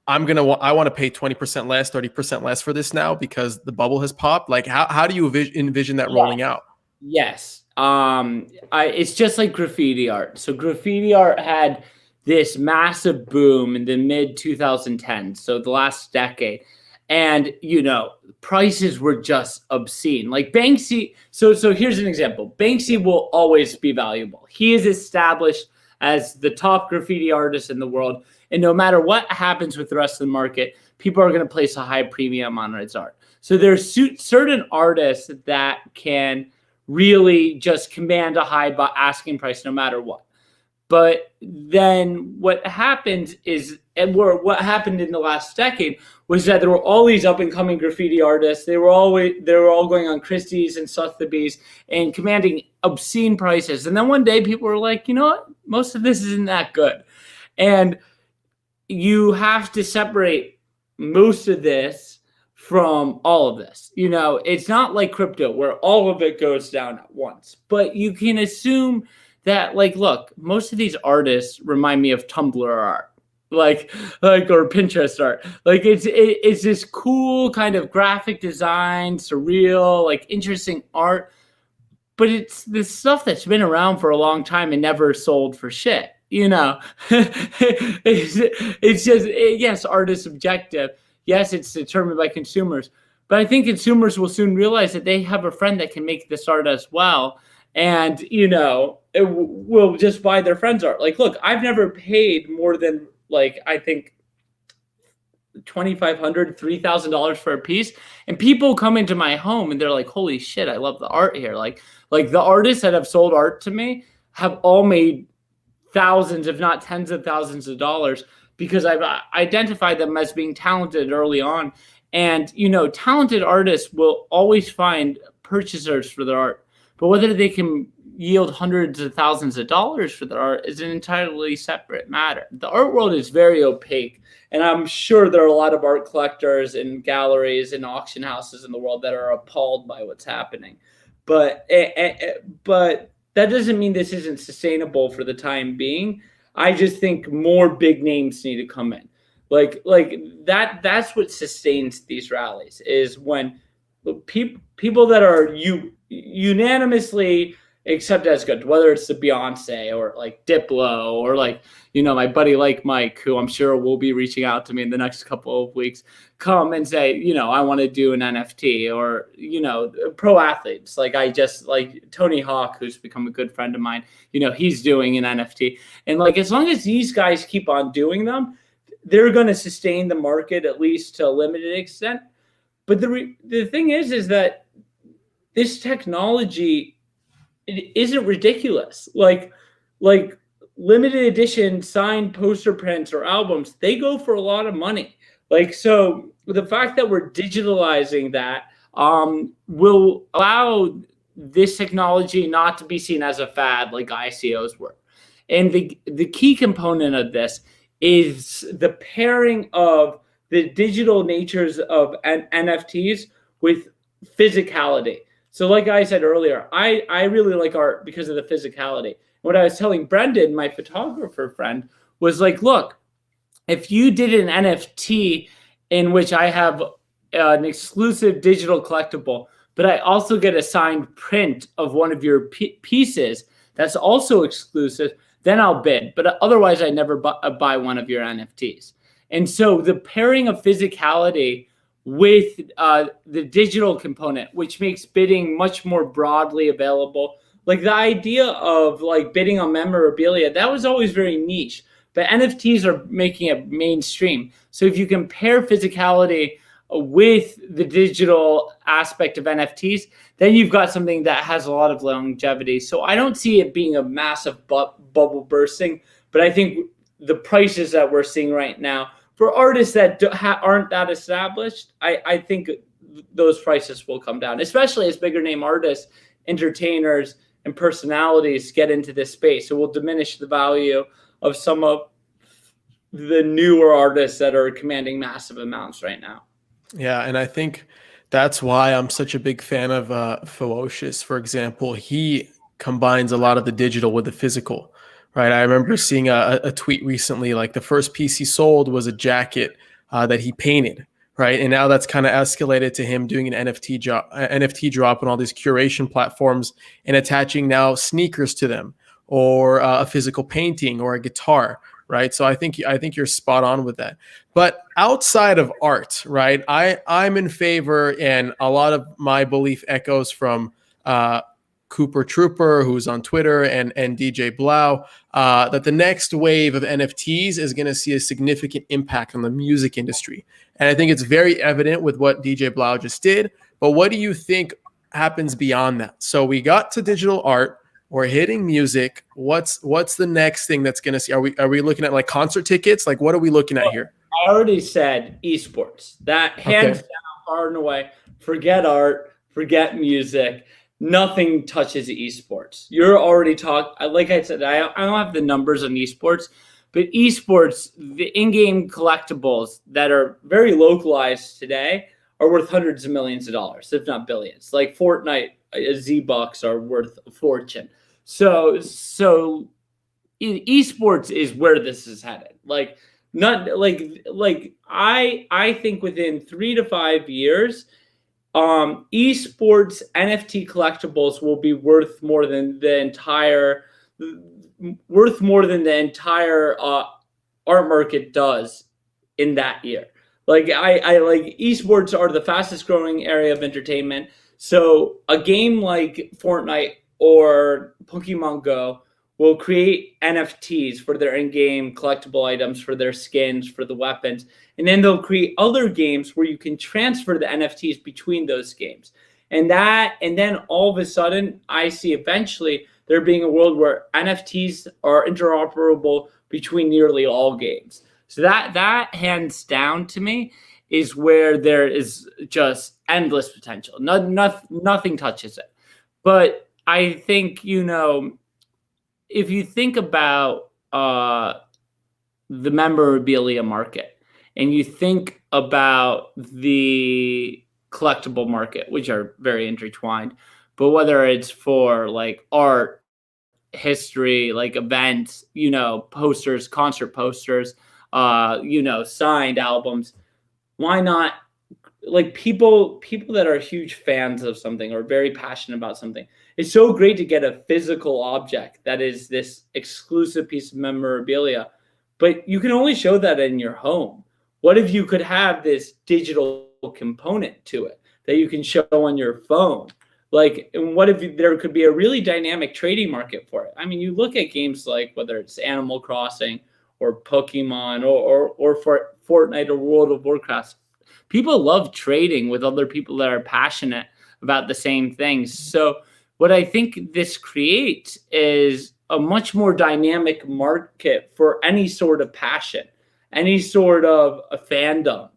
I want to pay 20% less, 30% less for this now because the bubble has popped? Like, how do you envision that rolling out? Yes. It's just like graffiti art. So graffiti art had this massive boom in the mid 2010s. So the last decade. And, you know, prices were just obscene. Like Banksy. So here's an example. Banksy will always be valuable. He is established as the top graffiti artist in the world. And no matter what happens with the rest of the market, people are going to place a high premium on his art. So there's certain artists that can really just command a high asking price no matter what. But then what happens is, and what happened in the last decade was that there were all these up and coming graffiti artists. They were all going on Christie's and Sotheby's and commanding obscene prices. And then one day people were like, you know what? Most of this isn't that good. And you have to separate most of this from all of this. You know, it's not like crypto where all of it goes down at once, but you can assume that, like, look, most of these artists remind me of Tumblr art, like or Pinterest art. Like it's this cool kind of graphic design, surreal, like interesting art, but it's this stuff that's been around for a long time and never sold for shit. You know, it's just yes, art is subjective. Yes, it's determined by consumers, but I think consumers will soon realize that they have a friend that can make this art as well. And, you know, it will just buy their friends' art. Like, look, I've never paid more than, like, I think $2,500, $3,000 for a piece. And people come into my home and they're like, holy shit, I love the art here. Like the artists that have sold art to me have all made thousands, if not tens of thousands of dollars because I've identified them as being talented early on. And, you know, talented artists will always find purchasers for their art. But whether they can yield hundreds of thousands of dollars for their art is an entirely separate matter. The art world is very opaque, and I'm sure there are a lot of art collectors and galleries and auction houses in the world that are appalled by what's happening. But that doesn't mean this isn't sustainable for the time being. I just think more big names need to come in. Like that's what sustains these rallies is when people that are unanimously accept as good, whether it's the Beyonce or like Diplo or like, you know, my buddy like Mike, who I'm sure will be reaching out to me in the next couple of weeks, come and say, you know, I want to do an NFT or, you know, pro athletes. Like Tony Hawk, who's become a good friend of mine, you know, he's doing an NFT. And like, as long as these guys keep on doing them, they're going to sustain the market at least to a limited extent. But the thing is that this technology, it isn't ridiculous. Like like limited edition signed poster prints or albums, they go for a lot of money. Like, so the fact that we're digitalizing that will allow this technology not to be seen as a fad like ICOs were. And the key component of this is the pairing of the digital natures of NFTs with physicality. So like I said earlier, I really like art because of the physicality. What I was telling Brendan, my photographer friend, was like, look, if you did an NFT in which I have an exclusive digital collectible, but I also get a signed print of one of your pieces that's also exclusive, then I'll bid. But otherwise, I never buy one of your NFTs. And so the pairing of physicality with the digital component, which makes bidding much more broadly available. Like the idea of like bidding on memorabilia, that was always very niche, but NFTs are making it mainstream. So if you compare physicality with the digital aspect of NFTs, then you've got something that has a lot of longevity. So I don't see it being a massive bubble bursting, but I think the prices that we're seeing right now for artists that aren't that established, I think those prices will come down, especially as bigger name artists, entertainers, and personalities get into this space. It will diminish the value of some of the newer artists that are commanding massive amounts right now. Yeah, and I think that's why I'm such a big fan of Ferocious. For example, he combines a lot of the digital with the physical, right? I remember seeing a tweet recently, like the first piece he sold was a jacket that he painted, right? And now that's kind of escalated to him doing an NFT drop on all these curation platforms and attaching now sneakers to them, or a physical painting or a guitar, right? So I think you're spot on with that. But outside of art, right, I'm in favor, and a lot of my belief echoes from Cooper Trooper, who's on Twitter, and DJ Blau, that the next wave of NFTs is going to see a significant impact on the music industry. And I think it's very evident with what DJ Blau just did. But what do you think happens beyond that? So we got to digital art. We're hitting music. What's the next thing that's going to see? Are we looking at like concert tickets? Like, what are we looking at here? I already said esports. That hands down, far and away. Forget art. Forget music. Nothing touches esports. You're already talking. Like I said, I don't have the numbers on esports, but esports, the in-game collectibles that are very localized today are worth hundreds of millions of dollars, if not billions. Like Fortnite, Z-Bucks are worth a fortune. So esports is where this is headed. Like not like I think within 3 to 5 years, esports NFT collectibles will be worth more than the entire art market does in that year. Like I like esports are the fastest growing area of entertainment. So a game like Fortnite or Pokemon Go will create NFTs for their in-game collectible items, for their skins, for the weapons. And then they'll create other games where you can transfer the NFTs between those games. And then all of a sudden, I see eventually there being a world where NFTs are interoperable between nearly all games. So that hands down to me is where there is just endless potential. Nothing touches it. But I think, if you think about the memorabilia market and you think about the collectible market, which are very intertwined, but whether it's for like art, history, like events, posters, concert posters, signed albums, why not? Like people that are huge fans of something or very passionate about something, it's so great to get a physical object that is this exclusive piece of memorabilia, but you can only show that in your home. What if you could have this digital component to it that you can show on your phone? Like, and what if there could be a really dynamic trading market for it? I mean, you look at games like whether it's Animal Crossing or Pokemon or for Fortnite or World of Warcraft. People love trading with other people that are passionate about the same things. So what I think this creates is a much more dynamic market for any sort of passion, any sort of a fandom.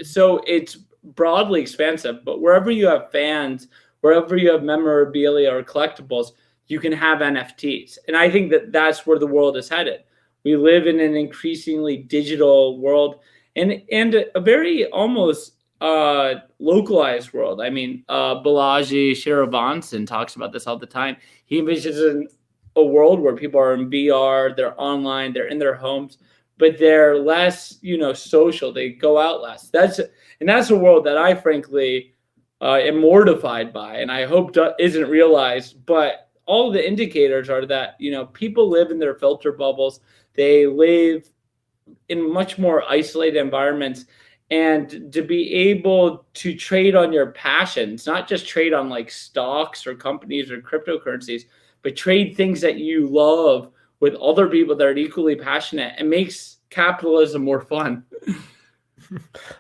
So it's broadly expansive, but wherever you have fans, wherever you have memorabilia or collectibles, you can have NFTs. And I think that that's where the world is headed. We live in an increasingly digital world and a very almost localized world. I mean, Balaji Shiravansan talks about this all the time. He envisions a world where people are in VR, they're online, they're in their homes, but they're less, social. They go out less. That's a world that I frankly am mortified by, and I hope isn't realized. But all the indicators are that people live in their filter bubbles. They live in much more isolated environments, and to be able to trade on your passions, not just trade on like stocks or companies or cryptocurrencies, but trade things that you love with other people that are equally passionate, and makes capitalism more fun.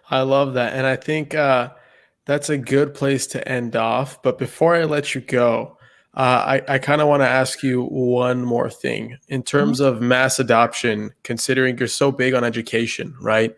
I love that. And I think that's a good place to end off. But before I let you go, I kind of want to ask you one more thing in terms of mass adoption, considering you're so big on education, right?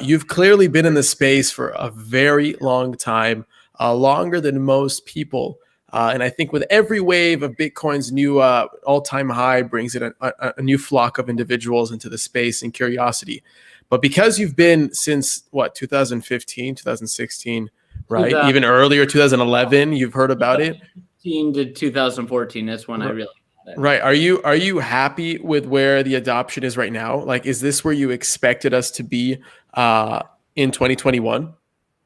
You've clearly been in the space for a very long time, longer than most people. And I think with every wave of Bitcoin's new all-time high brings in a new flock of individuals into the space and curiosity. But because you've been since 2015, 2016, right? Even earlier, 2011, you've heard about it. 2015 to 2014 is when I really got it. Right. Are you happy with where the adoption is right now? Like, is this where you expected us to be in 2021?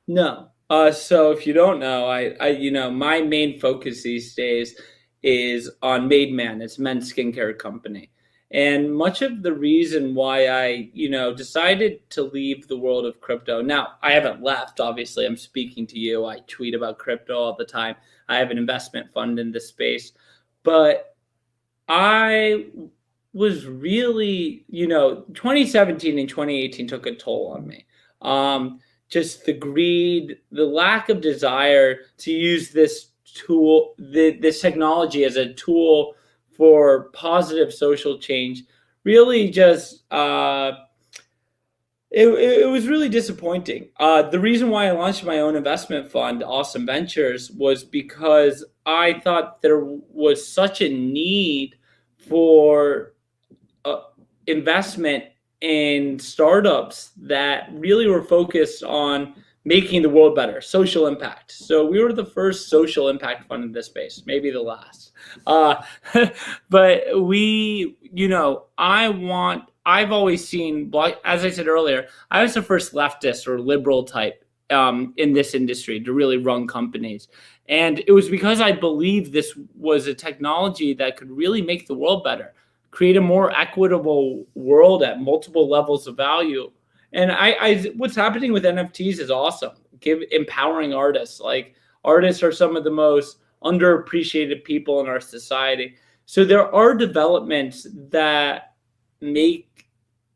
No. So if you don't know, I my main focus these days is on Made Man. It's a men's skincare company. And much of the reason why I, decided to leave the world of crypto. Now, I haven't left, obviously. I'm speaking to you. I tweet about crypto all the time. I have an investment fund in this space. But I was really, 2017 and 2018 took a toll on me. Just the greed, the lack of desire to use this tool, this technology as a tool for positive social change, really just it was really disappointing. The reason why I launched my own investment fund, Ausum Ventures, was because I thought there was such a need for investment in startups that really were focused on making the world better, social impact. So we were the first social impact fund in this space, maybe the last. But we, I've always seen, as I said earlier, I was the first leftist or liberal type in this industry to really run companies. And it was because I believed this was a technology that could really make the world better, create a more equitable world at multiple levels of value. And what's happening with NFTs is awesome. Empowering artists. Like, artists are some of the most underappreciated people in our society. So there are developments that make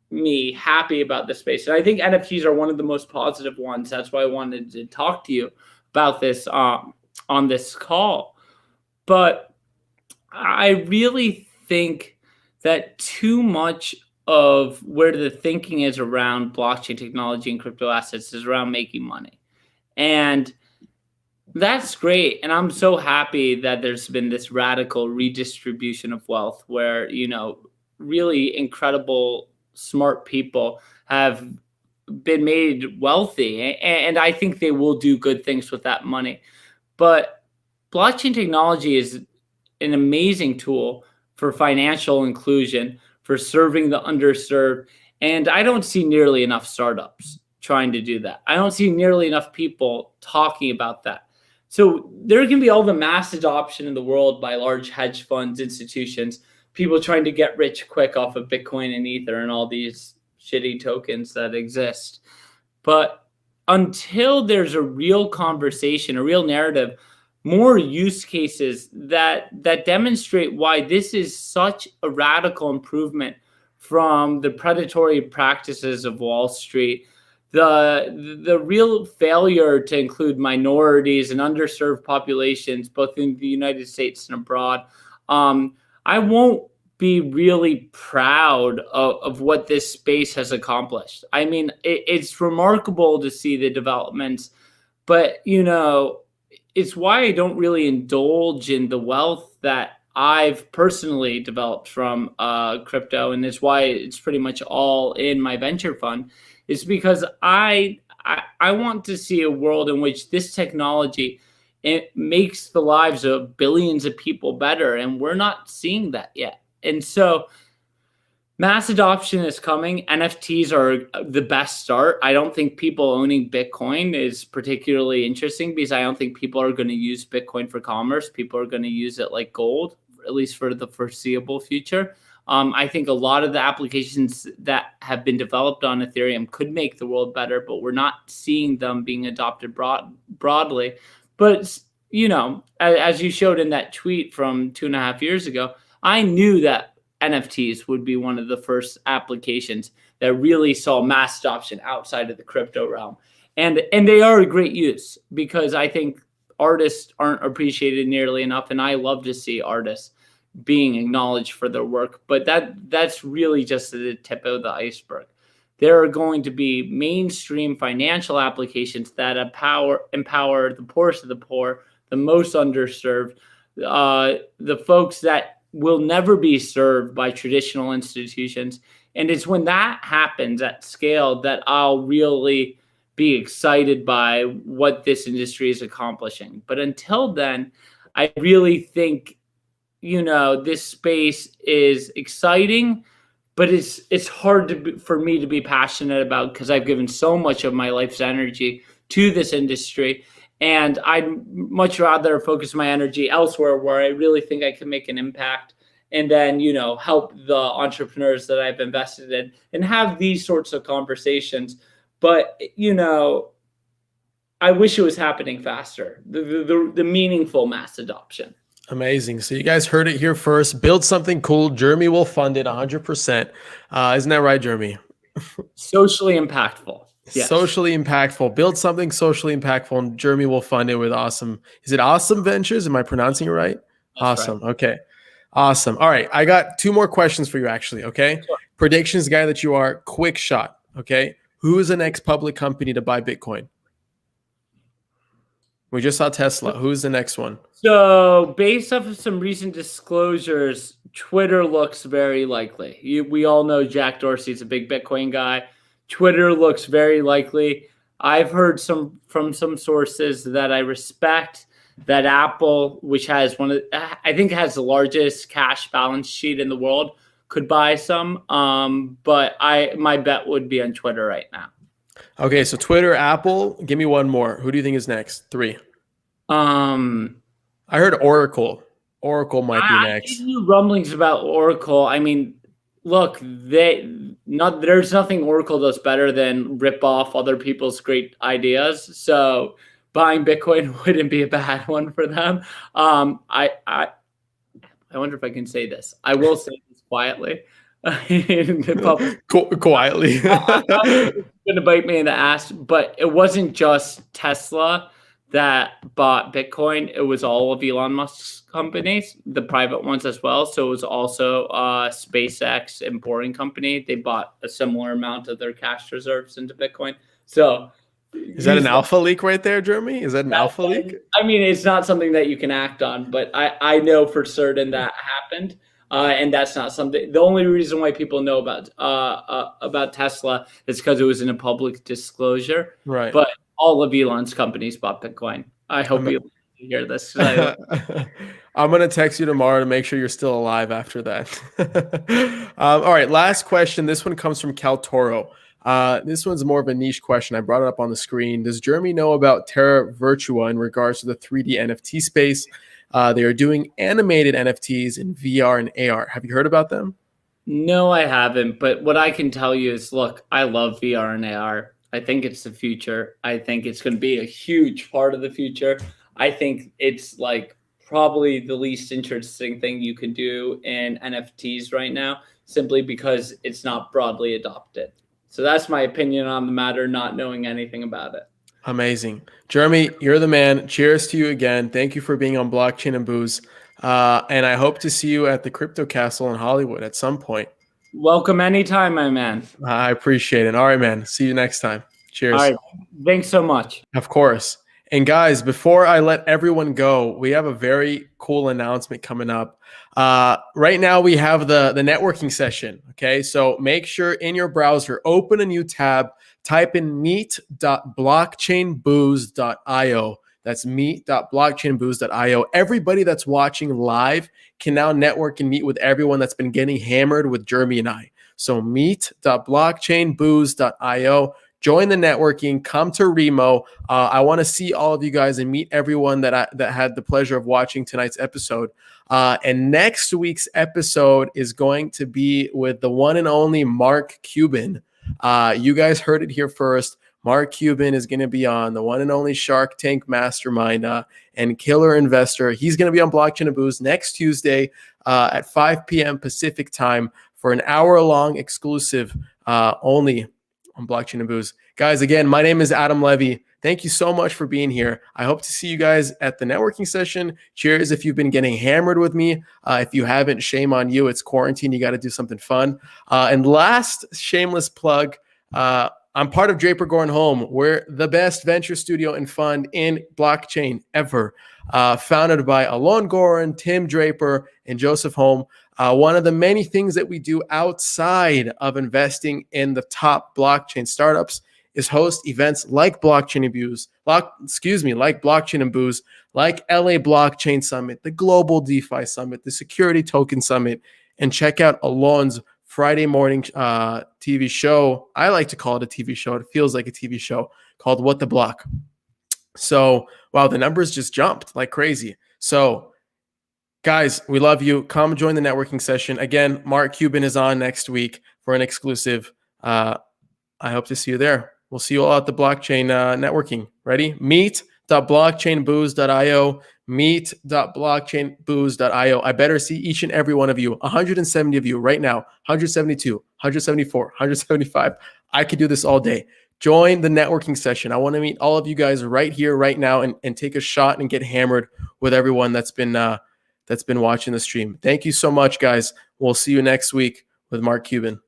me happy about this space. And I think NFTs are one of the most positive ones. That's why I wanted to talk to you about this on this call. But I really think that too much of where the thinking is around blockchain technology and crypto assets is around making money. And that's great. And I'm so happy that there's been this radical redistribution of wealth where, really incredible, smart people have been made wealthy. And I think they will do good things with that money. But blockchain technology is an amazing tool for financial inclusion, for serving the underserved. And I don't see nearly enough startups trying to do that. I don't see nearly enough people talking about that. So there can be all the mass adoption in the world by large hedge funds, institutions, people trying to get rich quick off of Bitcoin and Ether and all these shitty tokens that exist. But until there's a real conversation, a real narrative, more use cases that demonstrate why this is such a radical improvement from the predatory practices of Wall Street, the real failure to include minorities and underserved populations, both in the United States and abroad. I won't be really proud of what this space has accomplished. I mean, it's remarkable to see the developments, but it's why I don't really indulge in the wealth that I've personally developed from crypto, and it's why it's pretty much all in my venture fund. Is because I want to see a world in which this technology, it makes the lives of billions of people better, and we're not seeing that yet. And so mass adoption is coming. NFTs are the best start. I don't think people owning Bitcoin is particularly interesting because I don't think people are going to use Bitcoin for commerce. People are going to use it like gold, at least for the foreseeable future. I think a lot of the applications that have been developed on Ethereum could make the world better, but we're not seeing them being adopted broadly. But, as you showed in that tweet from 2.5 years ago, I knew that NFTs would be one of the first applications that really saw mass adoption outside of the crypto realm. And they are a great use because I think artists aren't appreciated nearly enough. And I love to see artists being acknowledged for their work. But that's really just the tip of the iceberg. There are going to be mainstream financial applications that empower the poorest of the poor, the most underserved, the folks that will never be served by traditional institutions. And it's when that happens at scale that I'll really be excited by what this industry is accomplishing. But until then, I really think, this space is exciting, but it's hard for me to be passionate about because I've given so much of my life's energy to this industry. And I'd much rather focus my energy elsewhere where I really think I can make an impact and then, help the entrepreneurs that I've invested in and have these sorts of conversations. But, I wish it was happening faster, the meaningful mass adoption. Amazing. So you guys heard it here first. Build something cool. Jeremy will fund it 100%. Isn't that right, Jeremy? Socially impactful. Yes. Socially impactful. Build something socially impactful, and Jeremy will fund it with Augur. Is it Ausum Ventures? Am I pronouncing it right? That's awesome. Right. Okay. Awesome. All right. I got 2 more questions for you, actually. Okay. Sure. Predictions guy that you are. Quick shot. Okay. Who is the next public company to buy Bitcoin? We just saw Tesla. Who's the next one? So based off of some recent disclosures, Twitter looks very likely. We all know Jack Dorsey's a big Bitcoin guy. Twitter looks very likely. I've heard from some sources that I respect that Apple, which has I think has the largest cash balance sheet in the world, could buy some. But my bet would be on Twitter right now. Okay, so Twitter, Apple. Give me one more. Who do you think is next? 3. I heard Oracle. Oracle might be next. I hear rumblings about Oracle. I mean, look, there's nothing Oracle does better than rip off other people's great ideas. So buying Bitcoin wouldn't be a bad one for them. I wonder if I can say this. I will say this quietly. In the public. Quietly. Going to bite me in the ass, but it wasn't just Tesla that bought Bitcoin. It was all of Elon Musk's companies, the private ones as well. So it was also SpaceX and Boring Company. They bought a similar amount of their cash reserves into Bitcoin. So is that an alpha leak right there, Jeremy? Is that an alpha leak? I mean, it's not something that you can act on, but I know for certain that happened. And that's not something. The only reason why people know about Tesla is because it was in a public disclosure. Right. But all of Elon's companies bought Bitcoin. I hope you hear this. I'm going to text you tomorrow to make sure you're still alive after that. All right. Last question. This one comes from Cal Toro. This one's more of a niche question. I brought it up on the screen. Does Jeremy know about Terra Virtua in regards to the 3D NFT space? They are doing animated NFTs in VR and AR. Have you heard about them? No, I haven't. But what I can tell you is, look, I love VR and AR. I think it's the future. I think it's going to be a huge part of the future. I think it's like probably the least interesting thing you can do in NFTs right now, simply because it's not broadly adopted. So that's my opinion on the matter, not knowing anything about it. Amazing. Jeremy, you're the man. Cheers to you again. Thank you for being on Blockchain and Booze. And I hope to see you at the Crypto Castle in Hollywood at some point. Welcome anytime, my man. I appreciate it. All right, man. See you next time. Cheers. All right. Thanks so much. Of course. And guys, before I let everyone go, we have a very cool announcement coming up. Right now, we have the networking session. Okay, so make sure in your browser, open a new tab, type in meet.blockchainbooze.io. That's meet.blockchainbooze.io. Everybody that's watching live can now network and meet with everyone that's been getting hammered with Jeremy and I. So meet.blockchainbooze.io. Join the networking. Come to Remo. I want to see all of you guys and meet everyone that had the pleasure of watching tonight's episode. And next week's episode is going to be with the one and only Mark Cuban. You guys heard it here first. Mark Cuban is going to be on the one and only Shark Tank Mastermind and Killer Investor. He's going to be on Blockchain and Booze next Tuesday at 5 p.m. Pacific time for an hour-long exclusive only on Blockchain and Booze. Guys, again, my name is Adam Levy. Thank you so much for being here. I hope to see you guys at the networking session. Cheers if you've been getting hammered with me. If you haven't, shame on you. It's quarantine. You got to do something fun. And last shameless plug, I'm part of Draper Goren Home. We're the best venture studio and fund in blockchain ever. Founded by Alon Goren, Tim Draper, and Joseph Holm. One of the many things that we do outside of investing in the top blockchain startups is host events like Blockchain and Booze, like Blockchain and Booze, like LA Blockchain Summit, the Global DeFi Summit, the Security Token Summit, and check out Alon's Friday morning TV show. I like to call it a TV show. It feels like a TV show called What the Block. So, wow, the numbers just jumped like crazy. So, guys, we love you. Come join the networking session. Again, Mark Cuban is on next week for an exclusive. I hope to see you there. We'll see you all at the blockchain networking. Ready? Meet.blockchainbooze.io. Meet.blockchainbooze.io. I better see each and every one of you. 170 of you right now. 172, 174, 175. I could do this all day. Join the networking session. I want to meet all of you guys right here, right now, and take a shot and get hammered with everyone that's been watching the stream. Thank you so much, guys. We'll see you next week with Mark Cuban.